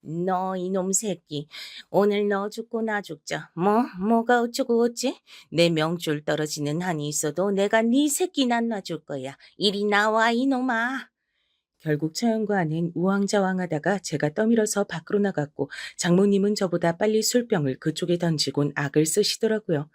너 이놈 새끼. 오늘 너 죽고 나 죽자. 뭐가 어쩌고 어찌? 내 명줄 떨어지는 한이 있어도 내가 네 새끼 안 놔줄 거야. 이리 나와 이놈아. 결국 처형과 아는 우왕좌왕하다가 제가 떠밀어서 밖으로 나갔고 장모님은 저보다 빨리 술병을 그쪽에 던지곤 악을 쓰시더라고요.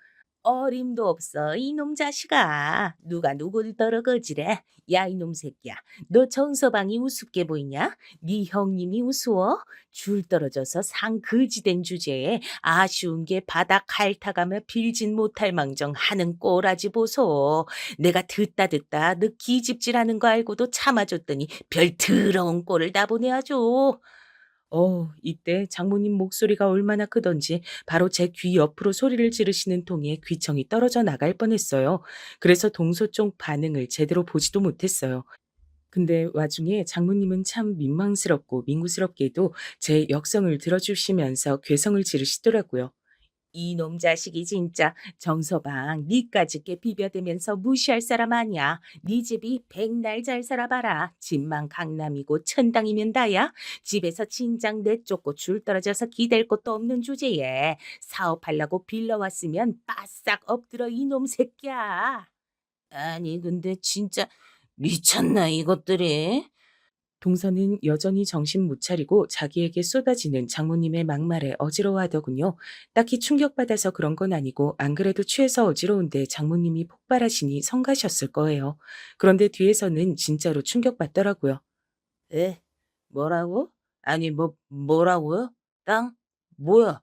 어림도 없어 이놈 자식아. 누가 누굴 떨어거지래. 야 이놈 새끼야. 너 정서방이 우습게 보이냐? 네 형님이 우스워? 줄 떨어져서 상 거지된 주제에 아쉬운 게 바닥 핥아가며 빌진 못할 망정 하는 꼬라지 보소. 내가 듣다 너 기집질하는 거 알고도 참아줬더니 별 더러운 꼴을 다 보내 아주. 이때 장모님 목소리가 얼마나 크던지 바로 제 귀 옆으로 소리를 지르시는 통에 귀청이 떨어져 나갈 뻔했어요. 그래서 동서 쪽 반응을 제대로 보지도 못했어요. 근데 와중에 장모님은 참 민망스럽고 민구스럽게도 제 역성을 들어주시면서 괴성을 지르시더라고요. 이놈 자식이 진짜 정서방 니까짓 게 비벼대면서 무시할 사람 아니야. 네 집이 백날 잘 살아봐라. 집만 강남이고 천당이면 다야. 집에서 진작 내쫓고 줄 떨어져서 기댈 곳도 없는 주제에 사업하려고 빌려왔으면 바싹 엎드려 이놈 새끼야. 아니 근데 진짜 미쳤나 이것들이. 동서는 여전히 정신 못 차리고 자기에게 쏟아지는 장모님의 막말에 어지러워하더군요. 딱히 충격받아서 그런 건 아니고 안 그래도 취해서 어지러운데 장모님이 폭발하시니 성가셨을 거예요. 그런데 뒤에서는 진짜로 충격받더라고요. 에? 뭐라고? 아니 뭐라고요? 땅? 뭐야?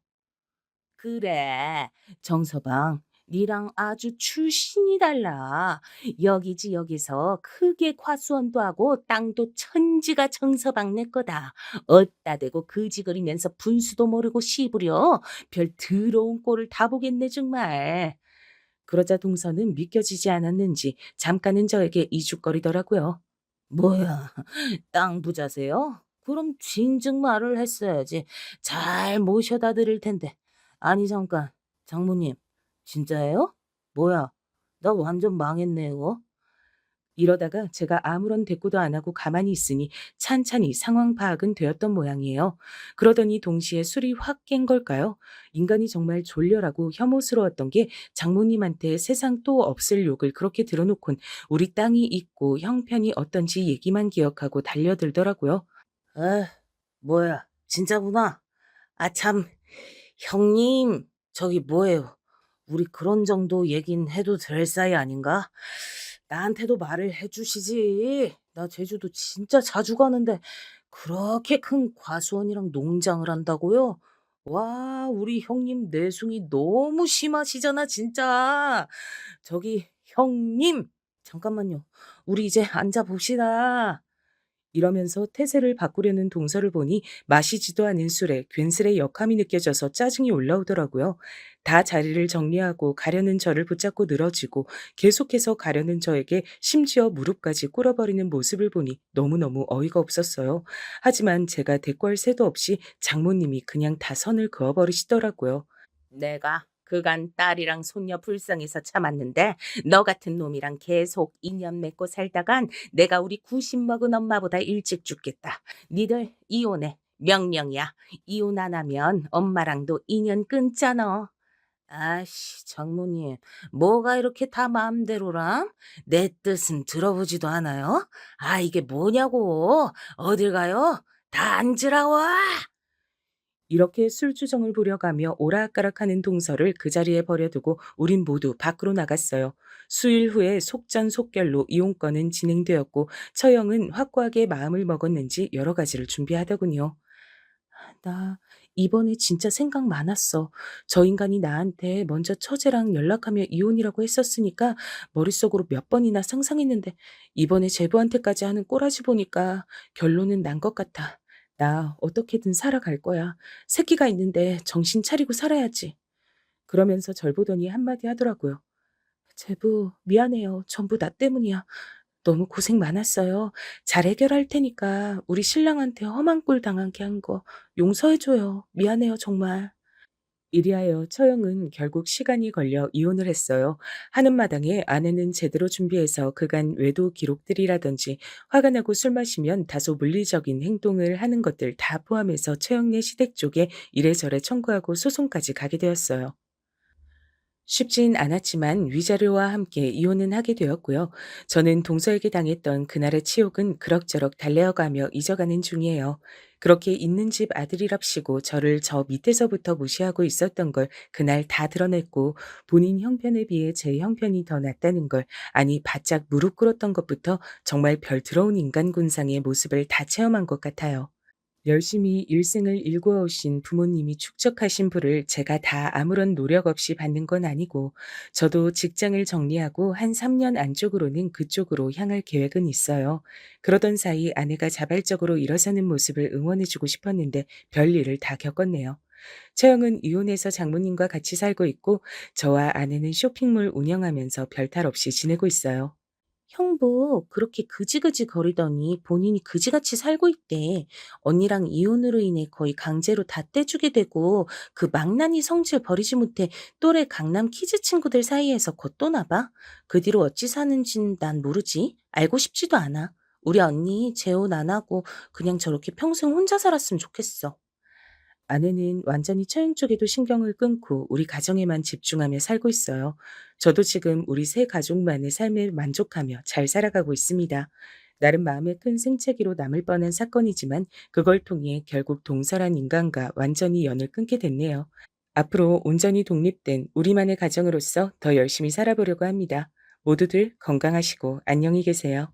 그래, 정서방, 니랑 아주 출신이 달라. 여기지 여기서 크게 과수원도 하고 땅도 천지가 정서방 내 거다. 어따 대고 그지거리면서 분수도 모르고 씹으려. 별 더러운 꼴을 다 보겠네 정말. 그러자 동서는 믿겨지지 않았는지 잠깐은 저에게 이죽거리더라고요. 뭐야, 땅 부자세요? 그럼 진즉 말을 했어야지. 잘 모셔다 드릴 텐데. 아니 잠깐. 장모님. 진짜예요? 뭐야? 나 완전 망했네요. 이러다가 제가 아무런 대꾸도 안 하고 가만히 있으니 찬찬히 상황 파악은 되었던 모양이에요. 그러더니 동시에 술이 확 깬 걸까요? 인간이 정말 졸렬하고 혐오스러웠던 게 장모님한테 세상 또 없을 욕을 그렇게 들어놓곤 우리 땅이 있고 형편이 어떤지 얘기만 기억하고 달려들더라고요. 에, 뭐야? 진짜구나. 아 참. 형님, 저기 뭐예요? 우리 그런 정도 얘긴 해도 될 사이 아닌가? 나한테도 말을 해주시지. 나 제주도 진짜 자주 가는데 그렇게 큰 과수원이랑 농장을 한다고요? 와, 우리 형님 내숭이 너무 심하시잖아, 진짜. 저기 형님, 잠깐만요. 우리 이제 앉아 봅시다. 이러면서 태세를 바꾸려는 동서를 보니 마시지도 않은 술에 괜스레 역함이 느껴져서 짜증이 올라오더라고요. 다 자리를 정리하고 가려는 저를 붙잡고 늘어지고 계속해서 가려는 저에게 심지어 무릎까지 꿇어버리는 모습을 보니 너무너무 어이가 없었어요. 하지만 제가 대꾸할 새도 없이 장모님이 그냥 다 선을 그어버리시더라고요. 내가 그간 딸이랑 손녀 불쌍해서 참았는데 너 같은 놈이랑 계속 인연 맺고 살다간 내가 우리 90 먹은 엄마보다 일찍 죽겠다. 니들 이혼해. 명령이야. 이혼 안 하면 엄마랑도 인연 끊잖아. 아씨, 장모님, 뭐가 이렇게 다 마음대로랑? 내 뜻은 들어보지도 않아요? 아, 이게 뭐냐고? 어딜 가요? 다 앉으라고! 이렇게 술주정을 부려가며 오락가락하는 동서를 그 자리에 버려두고 우린 모두 밖으로 나갔어요. 수일 후에 속전속결로 이혼권은 진행되었고 처형은 확고하게 마음을 먹었는지 여러 가지를 준비하더군요. 나 이번에 진짜 생각 많았어. 저 인간이 나한테 먼저 처제랑 연락하며 이혼이라고 했었으니까 머릿속으로 몇 번이나 상상했는데 이번에 제부한테까지 하는 꼬라지 보니까 결론은 난 것 같아. 나 어떻게든 살아갈 거야. 새끼가 있는데 정신 차리고 살아야지. 그러면서 절 보더니 한마디 하더라고요. 제부, 미안해요. 전부 나 때문이야. 너무 고생 많았어요. 잘 해결할 테니까 우리 신랑한테 험한 꼴 당하게 한 거 용서해줘요. 미안해요, 정말. 이리하여 처형은 결국 시간이 걸려 이혼을 했어요. 하는 마당에 아내는 제대로 준비해서 그간 외도 기록들이라든지 화가 나고 술 마시면 다소 물리적인 행동을 하는 것들 다 포함해서 처형네 시댁 쪽에 이래저래 청구하고 소송까지 가게 되었어요. 쉽진 않았지만 위자료와 함께 이혼은 하게 되었고요. 저는 동서에게 당했던 그날의 치욕은 그럭저럭 달래어가며 잊어가는 중이에요. 그렇게 있는 집 아들이랍시고 저를 저 밑에서부터 무시하고 있었던 걸 그날 다 드러냈고 본인 형편에 비해 제 형편이 더 낫다는 걸 아니 바짝 무릎 꿇었던 것부터 정말 별 들어온 인간군상의 모습을 다 체험한 것 같아요. 열심히 일생을 일구어 오신 부모님이 축적하신 부를 제가 다 아무런 노력 없이 받는 건 아니고 저도 직장을 정리하고 한 3년 안쪽으로는 그쪽으로 향할 계획은 있어요. 그러던 사이 아내가 자발적으로 일어서는 모습을 응원해주고 싶었는데 별일을 다 겪었네요. 처형은 이혼해서 장모님과 같이 살고 있고 저와 아내는 쇼핑몰 운영하면서 별탈 없이 지내고 있어요. 형부 그렇게 그지그지 거리더니 본인이 그지같이 살고 있대. 언니랑 이혼으로 인해 거의 강제로 다 떼주게 되고 그 망나니 성질 버리지 못해 또래 강남 키즈 친구들 사이에서 겉도나 봐. 그 뒤로 어찌 사는진 난 모르지. 알고 싶지도 않아. 우리 언니 재혼 안 하고 그냥 저렇게 평생 혼자 살았으면 좋겠어. 아내는 완전히 처형 쪽에도 신경을 끊고 우리 가정에만 집중하며 살고 있어요. 저도 지금 우리 세 가족만의 삶에 만족하며 잘 살아가고 있습니다. 나름 마음에 큰 생채기로 남을 뻔한 사건이지만 그걸 통해 결국 동서란 인간과 완전히 연을 끊게 됐네요. 앞으로 온전히 독립된 우리만의 가정으로서 더 열심히 살아보려고 합니다. 모두들 건강하시고 안녕히 계세요.